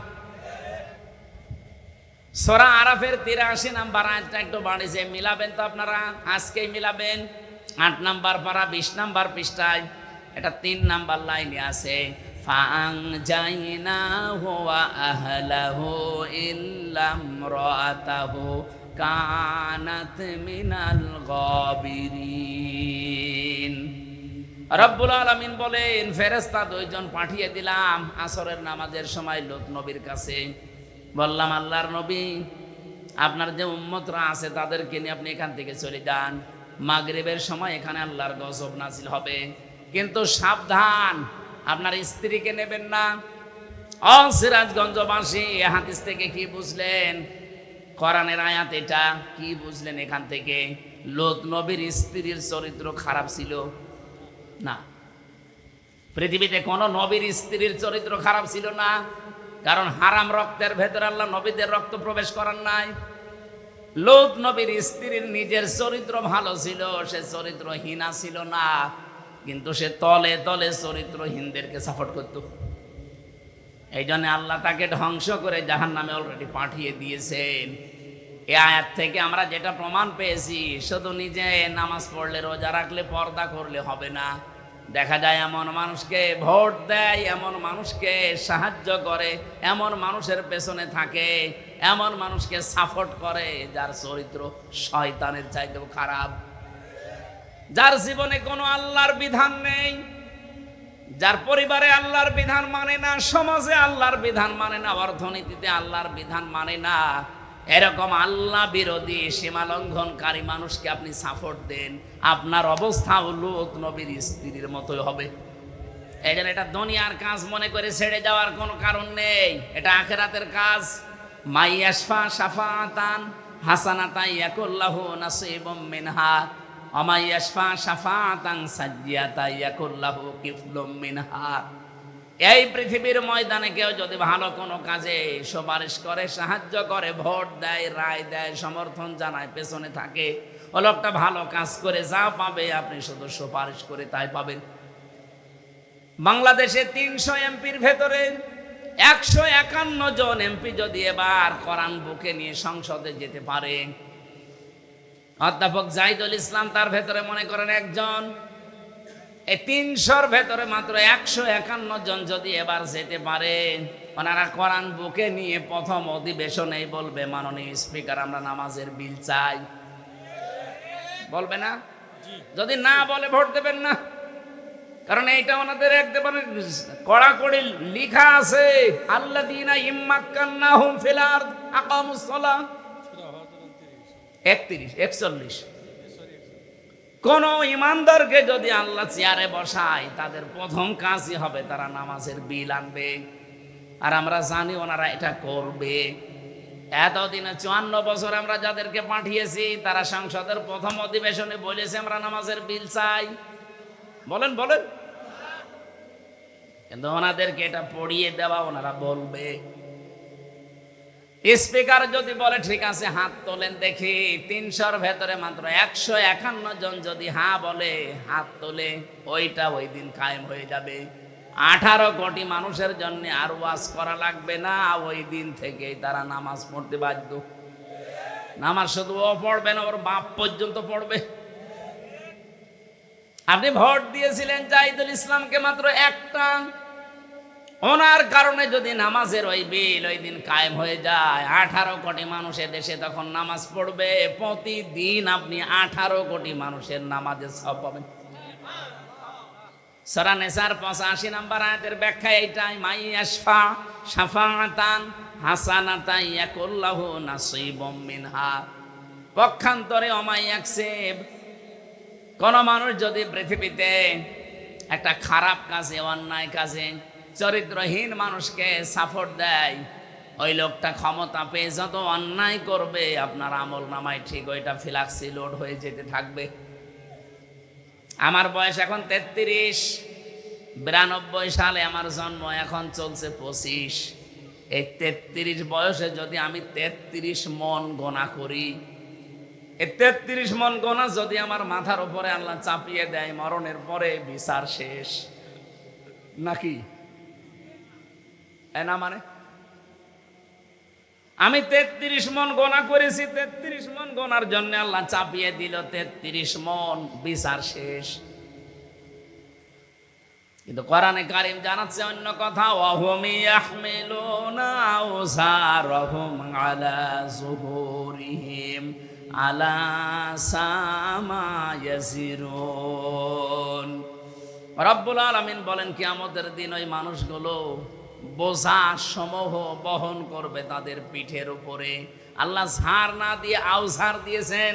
সূরা আরাফের 83 নাম্বার আয়াতটা একটু বাড়িছে, মিলাবেন তো আপনারা? আজকেই মিলাবেন। 8 নাম্বার পারা 20 নাম্বার পৃষ্ঠায় এটা 3 নাম্বার লাইনে আছে, ফাআনজাইনাহু ওয়া আহলাহু ইল্লা ইমরাতাহু কানাত মিনাল গাবিরিন। রব্বুল আলামিন বলেন ফেরেশতা 2 জন পাঠিয়ে দিলাম আসরের নামাজের সময় লূত নবীর কাছে। বললাম আল্লাহর নবী, আপনার যে উম্মতরা আছে তাদেরকে নিয়ে আপনি এখান থেকে চলে যান, মাগরিবের সময় এখানে আল্লাহর গজব নাজিল হবে, কিন্তু সাবধান আপনার স্ত্রীকে নেবেন না। সিরাজগঞ্জবাসী এই হাদিস থেকে কি বুঝলেন? কোরআনের আয়াত এটা, কি বুঝলেন এখান থেকে? লূত নবীর স্ত্রীর চরিত্র খারাপ ছিল না, পৃথিবীতে কোনো নবীর স্ত্রীর চরিত্র খারাপ ছিল না, কারণ হারাম রক্তের ভেতরে আল্লাহ নবীদের রক্ত প্রবেশ করার নাই। লূত নবীর স্ত্রীর নিজের চরিত্র ভালো ছিল, সে চরিত্রহীনা ছিল না, কিন্তু সে তলে তলে চরিত্রহীনদেরকে সাপোর্ট করত। এই জন্য আল্লাহ তাকে ধ্বংস করে জাহান্নামে অলরেডি পাঠিয়ে দিয়েছেন। এই আয়াত থেকে আমরা যেটা প্রমাণ পেয়েছি, শুধু নিজে নামাজ পড়লে রোজা রাখলে পর্দা করলে হবে না। দেখা যায় এমন মানুষকে ভোট দেয়, এমন মানুষকে সাহায্য করে, এমন মানুষের পেছনে থাকে, এমন মানুষকে সাপোর্ট করে যার চরিত্র শয়তানের চাইতেও খারাপ, যার জীবনে কোনো আল্লাহর বিধান নেই, যার পরিবারে আল্লাহর বিধান মানে না, সমাজে আল্লাহর বিধান মানে না, অর্থনীতিতে আল্লাহর বিধান মানে না। এরকম আল্লাহ বিরোধী সীমা লঙ্ঘনকারী মানুষকে আপনি সাপোর্ট দেন, আপনার অবস্থাও লূত নবীর স্ত্রীর মতোই হবে। এই জন্য এটা দুনিয়ার কাজ মনে করে ছেড়ে যাওয়ার কোনো কারণ নেই, এটা আখিরাতের কাজ। মাইয়াশফা শাফাআতান হাসানাতান ইয়াকুল্লাহু নাসিবুম মিনহা ওয়া মাইয়াশফা শাফাআতান সাজ্জিয়াতান ইয়াকুল্লাহু কিফলুম মিনহা। এই পৃথিবীর ময়দানে কেউ যদি ভালো কোনো কাজে সুপারিশ করে, সাহায্য করে, ভোট দেয়, রায় দেয়, সমর্থন জানায়, পেছনে থাকে, ও লোকটা ভালো কাজ করে যা পাবে আপনি শুধু সুপারিশ করে তাই পাবেন। বাংলাদেশে 300 এমপির ভেতরে 151 জন এমপি যদি এবার কোরআন বুকে নিয়ে সংসদে যেতে পারে, অধ্যাপক জাহিদুল ইসলাম তার ভেতরে মনে করেন একজন, এই 300-র ভেতরে মাত্র 151 জন যদি এবার যেতে পারে, ওনারা কোরআন বুকে নিয়ে প্রথম অধিবেশনেই বলবে মাননীয় স্পিকার আমরা নামাজের বিল চাই। বলবে না? যদি না বলে ভোট দেবেন না, কারণ এইটা ওনাদের একদম কড়াকড়ি লিখা আছে, আল্লাযীনা ইম্মাক্কান্নাহুম ফিল আরদ আকামুস সালাহ 41 কোন ইমানদারকে যদি আল্লাহ চেয়ারে বসায়, তাদের প্রথম কাজই হবে তারা নামাজের বিল আনবে। আর আমরা জানি ওনারা এটা করবে। এতদিনে 54 বছর আমরা যাদেরকে পাঠিয়েছি, তারা সংসদের প্রথম অধিবেশনে বলেছে আমরা নামাজের বিল চাই। বলেন বলেন, কিন্তু ওনাদেরকে এটা পড়িয়ে দেওয়া ওনারা বলবে। স্পিকার যদি বলে ঠিক আছে হাত তোলেন দেখি, 300-র ভেতরে মাত্র 151 জন যদি হ্যাঁ বলে, হাত তোলে, ওইটা ওই দিন কায়েম হয়ে যাবে। 18 কোটি মানুষের জন্য আর ওয়াজ করা লাগবে না, ওই দিন থেকেই তারা নামাজ পড়তে বাধ্য। নামাজ শুধু ও পড়বে না, ওর বাপ পর্যন্ত পড়বে। আপনি ভোট দিয়েছিলেন জাহিদুল ইসলামকে মাত্র একটা, ওনার কারণে যদি নামাজের ওই বিল ওই দিন কায়েম হয়ে যায়, 18 কোটি মানুষের দেশে তখন নামাজ পড়বে, প্রতিদিন আপনি 18 কোটি মানুষের নামাজের সওয়াব পাবেন। সূরা নিসার 85 নম্বর আয়াতের ব্যাখ্যা এইটাই, মাই ইয়াশফা শাফাআতান হাসানাতান ইয়াকুল্লাহু নাসীবুম মিনহা। পক্ষান্তরে অমাই ইয়াকসিব, কোন মানুষ যদি পৃথিবীতে একটা খারাপ কাজে, অন্যায় কাজে, চরিত্রহীন মানুষকে সাপোর্ট দেয়, ওই লোকটা ক্ষমতা পেয়ে যত অন্যায় করবে আপনার আমল নামায় ঠিক ওইটা ফ্লাক্সি লোড হয়ে যেতে থাকবে। আমার বয়স এখন 33, 92 সালে আমার জন্ম, এখন চলছে 25। এই 33 বয়সে যদি আমি 33 মন গোনা করি, এই 33 মন গোনা যদি আমার মাথার উপরে আল্লাহ চাপিয়ে দেয়, মরণের পরে বিচার শেষ নাকি? না মানে আমি 33 মন গোনা করেছি, 33 মন গোনার জন্য আল্লাহ চাপিয়ে দিল 33 মন, বিচার শেষ। কিন্তু কোরআনে কারীম জানাচ্ছে অন্য কথা, ওয়াহুম ইয়াহমিলুনা আওযারহুম আলা যুহুরিহিম আলা সামা ইয়াজিরুন। রব্বুল আলামিন বলেন কিয়ামতের দিন ওই মানুষগুলো বোঝা সমূহ বহন করবে তাদের পিঠের উপরে। আল্লাহ ঝাড় না দিয়ে আউঝার দিয়েছেন।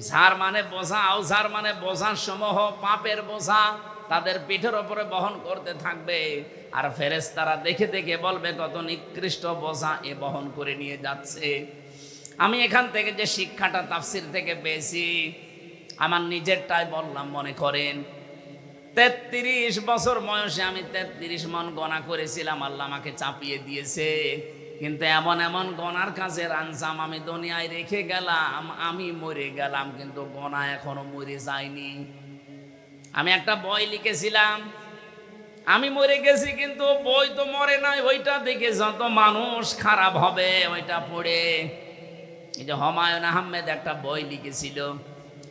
ঝাড় মানে বোঝা, আউঝার মানে বোঝা সমূহ, পাপের বোঝা তাদের পিঠের উপরে বহন করতে থাকবে। আর ফেরেশতারা দেখে দেখে বলবে কত নিকৃষ্ট বোঝা এ বহন করে নিয়ে যাচ্ছে। আমি এখান থেকে যে শিক্ষাটা তাফসীর থেকে পেয়েছি, আমার নিজেরটাই বললাম, মনে করেন 33 বছর বয়সে আমি 33 মন গোনা করেছিলাম, আল্লাহ আমাকে চাপিয়ে দিয়েছে। কিন্তু এমন এমন গোনার কাজের আঞ্জাম আমি দুনিয়ায় রেখে গেলাম, আমি মরে গেলাম কিন্তু গোনা এখনো মরে যায়নি। আমি একটা বই লিখেছিলাম, আমি মরে গেছি কিন্তু বই তো মরে নাই, ওইটা দেখে যত মানুষ খারাপ হবে ওইটা পড়ে। এই যে হুমায়ুন আহমেদ একটা বই লিখেছিল,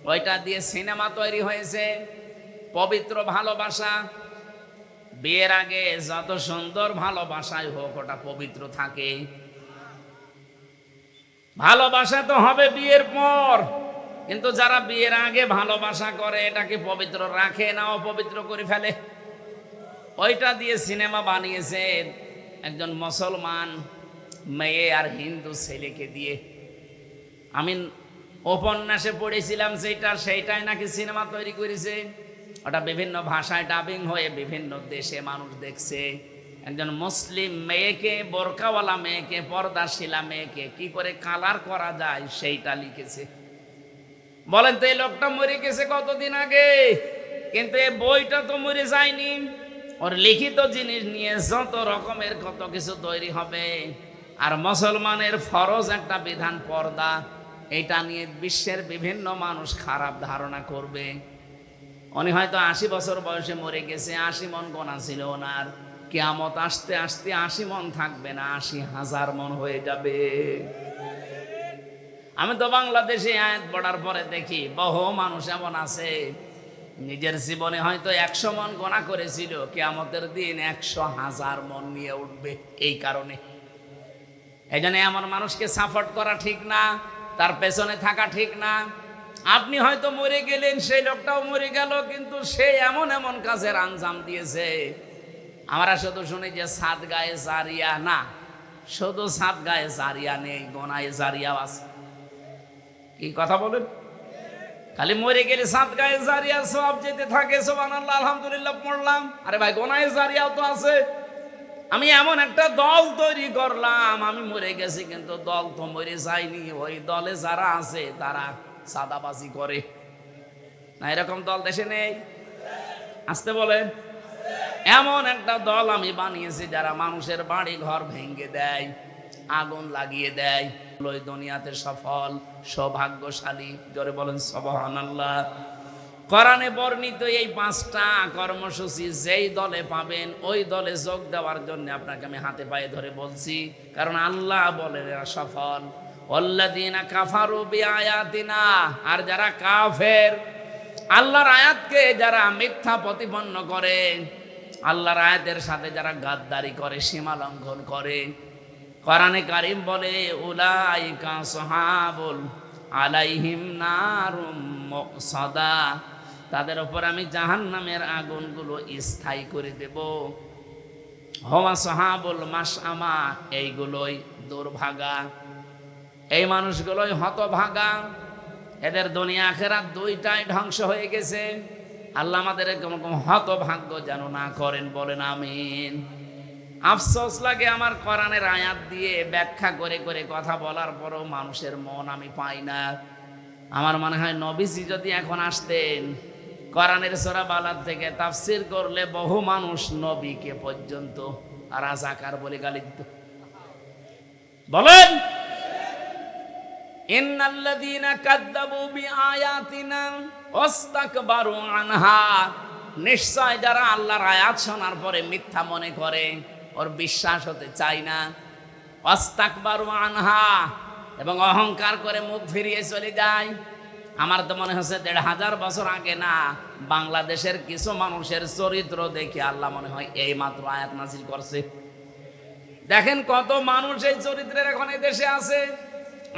ওইটা দিয়ে সিনেমা তৈরি হয়েছে, পবিত্র ভালোবাসা। বিয়ের আগে যত সুন্দর ভালোবাসাই হোক ওটা পবিত্র থাকে, ভালোবাসা তো হবে বিয়ের পর। কিন্তু যারা বিয়ের আগে ভালোবাসা করে এটাকে পবিত্র রাখে না, অপবিত্র করে ফেলে। ওইটা দিয়ে সিনেমা বানিয়েছে একজন মুসলমান মেয়ে আর হিন্দু ছেলেকে দিয়ে। আমি উপন্যাসে পড়েছিলাম সেইটাই নাকি সিনেমা তৈরি করেছে। ওটা বিভিন্ন ভাষায় ডাবিং হয়ে বিভিন্ন দেশে মানুষ দেখছে। একজন মুসলিম মেয়েকে, বোরকাওয়ালা মেয়েকে, পর্দাশীলা মেয়েকে কি করে কালার করা যায় সেইটা লিখেছে। বলেন তো এই লোকটা মরে গেছে কতদিন আগে, কিন্তু এই বইটা তো মরে যায়নি। ওর লিখিত জিনিস নিয়ে যত রকমের কত কিছু তৈরি হবে। আর মুসলমানের ফরজ একটা বিধান পর্দা, এটা নিয়ে বিশ্বের বিভিন্ন মানুষ খারাপ ধারণা করবে। উনি হয়তো 80 বছর বয়সে মরে গেছে, 80 মন গোনা ছিল ওনার। কিয়ামত আসতে আসতে 80 মন থাকবে না, 80,000 মন হয়ে যাবে। আমি তো বাংলাদেশে আয়াত পড়ার পরে দেখি বহু মানুষ এমন আছে নিজের জীবনে হয়তো 100 মন গোনা করেছিল, কিয়ামতের দিন 100,000 মন নিয়ে উঠবে। এই কারণে এই জন্য এমন মানুষকে সাপোর্ট করা ঠিক না, তার পেছনে থাকা ঠিক না। আপনি হয়তো মরে গেলেন, সেই লোকটাও মরে গেল, কিন্তু সে এমন এমন কাজের আঞ্জাম দিয়েছে। আমরা শুধু শুনি যে সাত গায়ে জারিয়া, না, শুধু সাত গায়ে জারিয়া নেই, গোনায় জারিয়াও আছে। কি কথা বলেন? খালি মরে গেলে সাত গায়ে জারিয়া সব যেতে থাকে, সুবহানাল্লাহ আলহামদুলিল্লাহ পড়লাম, আরে ভাই গোনায় জারিয়াও তো আছে। আমি এমন একটা দল তৈরি করলাম, আমি মরে গেছি কিন্তু দল তো মরে যায়নি। ওই দলে যারা আছে তারা সাদাবাজি করে না, এরকম দল দেশে নেই? আসতে বলে। এমন একটা দল আমি বানিয়েছি যারা মানুষের বাড়ি ঘর ভেঙে দেয়, আগুন লাগিয়ে দেয়। ওই দুনিয়াতে সফল, সৌভাগ্যশালী, জোরে বলেন সুবহানাল্লাহ। কোরআনে বর্ণিত এই 5টা কর্মসূচি যেই দলে পাবেন ওই দলে যোগ দেওয়ার জন্য আপনাকে আমি হাতে পায়ে ধরে বলছি, কারণ আল্লাহ বলেন এরা সফল। ওয়াল্লাযীনা কাফারু বিআয়াতিনা, আর যারা কাফের আল্লাহর আয়াতকে যারা মিথ্যা প্রতিপন্ন করে, আল্লাহর আয়াতের সাথে যারা গাদ্দারি করে, সীমা লঙ্ঘন করে, কোরআনে কারীম বলে উলাইকা সাহাবুল আলাইহিম নারুম মুকসাদা, তাদের উপর আমি জাহান্নামের আগুনগুলো স্থায়ী করে দেব। হওয়া সাহাবুল মাশআমা, এইগুলোই দুর্ভাগা, এই মানুষগুলোই হতভাগা, এদের দুনিয়া আখিরাত দুইটাই ধ্বংস হয়ে গেছে। আল্লাহ আমাদের এরকম হতভাগ্য যেন না করেন, বলেন আমিন। আফসোস লাগে আমার কোরআনের আয়াত দিয়ে ব্যাখ্যা করে করে কথা বলার পরও মানুষের মন আমি পাই না। আমার মনে হয় নবীজি যদি এখন আসতেন, কোরআনের সূরা বালাদ থেকে তাফসীর করলে বহু মানুষ নবীকে পর্যন্ত রাজাকার বলে গালি দিত। বলেন ইন্নাল্লাযীনা কাযযাবু বিআয়াতিনা ওয়াস্তাকবারু আনহা, নিশ্চয় যারা আল্লাহর আয়াত শোনার পরে মিথ্যা মনে করে, ওর বিশ্বাস হতে চায় না, ওয়াস্তাকবারু আনহা, এবং অহংকার করে মুখ ফিরিয়ে চলে যায়। আমার তো মনে হচ্ছে ১৫০০ বছর আগে না, বাংলাদেশের কিছু মানুষের চরিত্র দেখে আল্লাহ মনে হয় এই মাত্র আয়াত নাযিল করছে। দেখেন কত মানুষ এই চরিত্রের এখন এই দেশে আছে।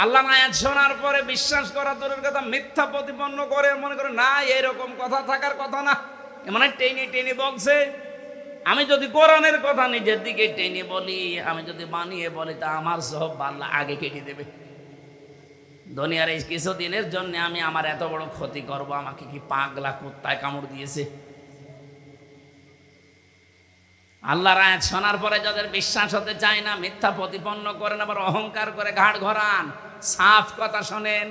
আল্লাহ আয়াত শোনার পরে বিশ্বাস করা দূরের কথা, মিথ্যা প্রতিপন্ন করে, মনে করে না এরকম কথা থাকার কথা না, মানে টেনে টেনে বলছে। আমি যদি কোরআনের কথা নিজের দিকে টেনে বলি, আমি যদি বানিয়ে বলি, তা আমার সব আল্লাহ আগে কেটে দেবে। দুনিয়ার এই কিছুদিনের জন্য আমি আমার এত বড় ক্ষতি করব, আমাকে কি পাগলা কুত্তায় কামড় দিয়েছে? আল্লাহর আয়াত শোনার পরে যাদের বিশ্বাস হতে চায় না, মিথ্যা প্রতিপন্ন করেন, আবার অহংকার করে ঘাড় ঘরান, সাফ কথা শোনেন।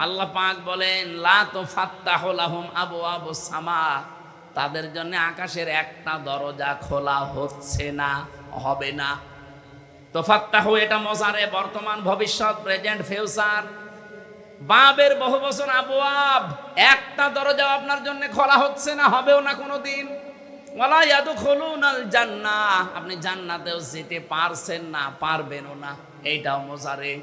আল্লাহ পাক বলেন লা তুফাত্তাহু লাহুম আবওয়াবুস সামা, তাদের জন্য আকাশের একটা দরজা খোলা হচ্ছে না, হবে না। তুফাত্তাহু এটা মজারে, বর্তমান, ভবিষ্যৎ, প্রেজেন্ট, ফিউচার, বাবের বহু বছর, আবওয়াব, একটা দরজা আপনার জন্য খোলা হচ্ছে না, হবেও না কোনোদিন। ওয়ালা ইয়াদখুলুনাল জান্নাহ, আপনি জান্নাতেও যেতে পারছেন না, পারবেনও না, এইটাও মজারে।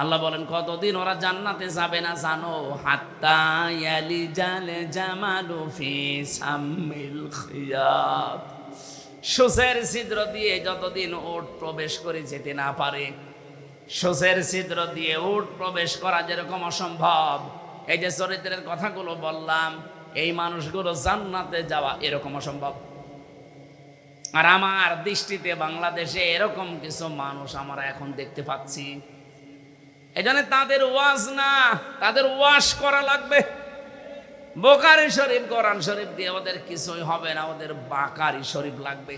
আল্লাহ বলেন কতদিন ওরা জান্নাতে যাবে না জানো? হাত্তা ইয়ালিজাল জামালু ফি সাম্মিল খিয়াত, সূচের ছিদ্র দিয়ে যতদিন উট প্রবেশ করে যেতে না পারে, সূচের ছিদ্র দিয়ে উট প্রবেশ করা যেরকম অসম্ভব, এই যে চরিত্রের কথাগুলো বললাম, এই মানুষগুলো জান্নাতে যাওয়া এরকম অসম্ভব। আর আমার দৃষ্টিতে বাংলাদেশে এরকম কিছু মানুষ আমরা এখন দেখতে পাচ্ছি। এই জন্য তাদের ওয়াজ না, তাদের ওয়াশ করা লাগবে। বুখারী শরীফ, কোরআন শরীফ দিয়ে ওদের কিছুই হবে না, ওদের বাকারি শরীফ লাগবে।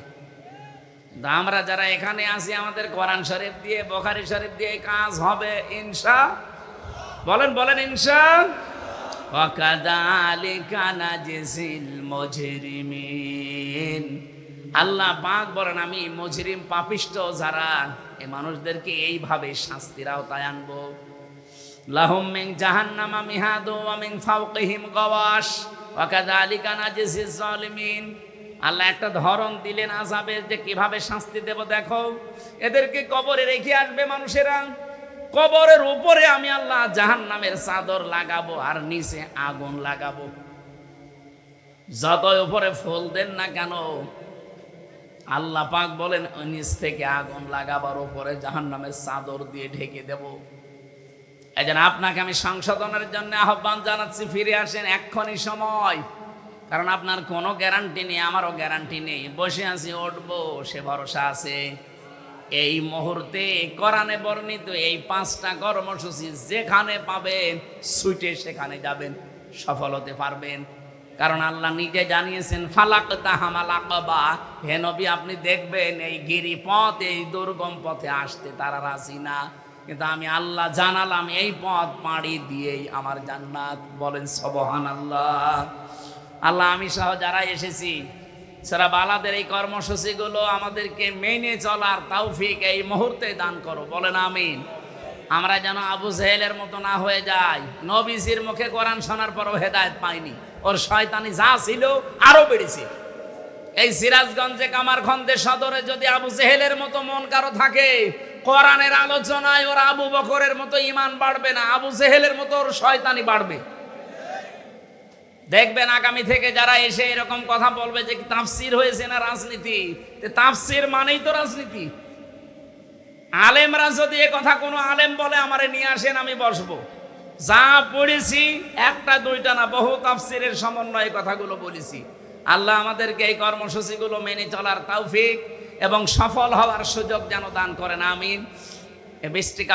আমরা যারা এখানে আছি, আমাদের কোরআন শরীফ দিয়ে, বুখারী শরীফ দিয়ে কাজ হবে ইনশা। বলেন বলেন ইনশা। ওয়াকাযালিকা নাজজিল মুজরিমিন, আল্লাহ পাক বলেন আমি মুজরিম, পাপিষ্ঠ যারা, এই মানুষদেরকে এইভাবে শাস্তির আওতায় আনবো। লাহুম মিন জাহান্নামা মিহাদু ওয়া মিন ফাওকিহিম গাওয়াশ ওয়াকাযালিকা নাজজিজ জালিমিন। আল্লাহ একটা ধরন দিলেন আযাবের, যে কিভাবে শাস্তি দেব দেখো। এদেরকে কবরে রেখে আসবে মানুষেরা, কবরের উপরে আমি আল্লাহ জাহান্নামের চাদর লাগাবো আর নিচে আগুন লাগাবো। যতই উপরে ফুল দেন না কেন, আল্লাহ পাক বলেন নিচ থেকে আগুন লাগাবার উপরে জাহান্নামের চাদর দিয়ে ঢেকে দেব। এই জন্য আপনাকে আমি সংশোধনের জন্য আহ্বান জানাচ্ছি, ফিরে আসেন এক্ষুনি সময়। কারণ আপনার কোনো গ্যারান্টি নেই, আমারও গ্যারান্টি নেই। বসে আছি, উঠবো সে ভরসা আছে। এই মুহূর্তে কোরআনে বর্ণিত এই 5টা কর্মসূচি যেখানে পাবেন, ছুটে সেখানে যাবেন, সফল হতে পারবেন। কারণ আল্লাহ নিজে জানিয়েছেন ফালাকতাহামাল আকাবা, হে নবী আপনি দেখবেন এই গিরিপথ, এই দুর্গম পথে আসতে তারা রাজি না, কিন্তু আমি আল্লাহ জানালাম এই পথ পাড়ি দিয়েই আমার জান্নাত। বলেন সুবহানাল্লাহ। আল্লাহ আমি সহ যারা এসেছি, সূরা বালাদের এই কর্মসূচিগুলো আমাদেরকে মেনে চলার তৌফিক এই মুহূর্তে দান করো। বলেন আমিন। আমরা যেন আবু জেহেলের মতো না হয়ে যাই। নবীজির মুখে কোরআন শোনার পরও হেদায়েত পাইনি, ওর শয়তানি যা ছিল আরো বেড়েছে। এই সিরাজগঞ্জে কামারখন্দে সদরে যদি আবু জেহেলের মতো মন কারো থাকে, কোরআনের আলোচনায় ওর আবু বকরের মতো ঈমান বাড়বে না, আবু জেহেলের মতো ওর শয়তানি বাড়বে। দেখবেন আগামী থেকে যারা এসে এরকম কথা বলবে যে তাফসির হয়েছে না রাজনীতি, তাফসির মানেই তো রাজনীতি। আলেমরা যদি এ কথা কোনো আলেম বলে আমারে নিয়ে আসেন, আমি বসবো। যা পড়েছি একটা দুইটা না, বহু তাফসিরের সমন্বয়ে কথাগুলো বলেছি। আল্লাহ আমাদেরকে এই কর্মসূচিগুলো মেনে চলার তৌফিক এবং সফল হওয়ার সুযোগ যেন দান করেন, আমিন। বৃষ্টিকা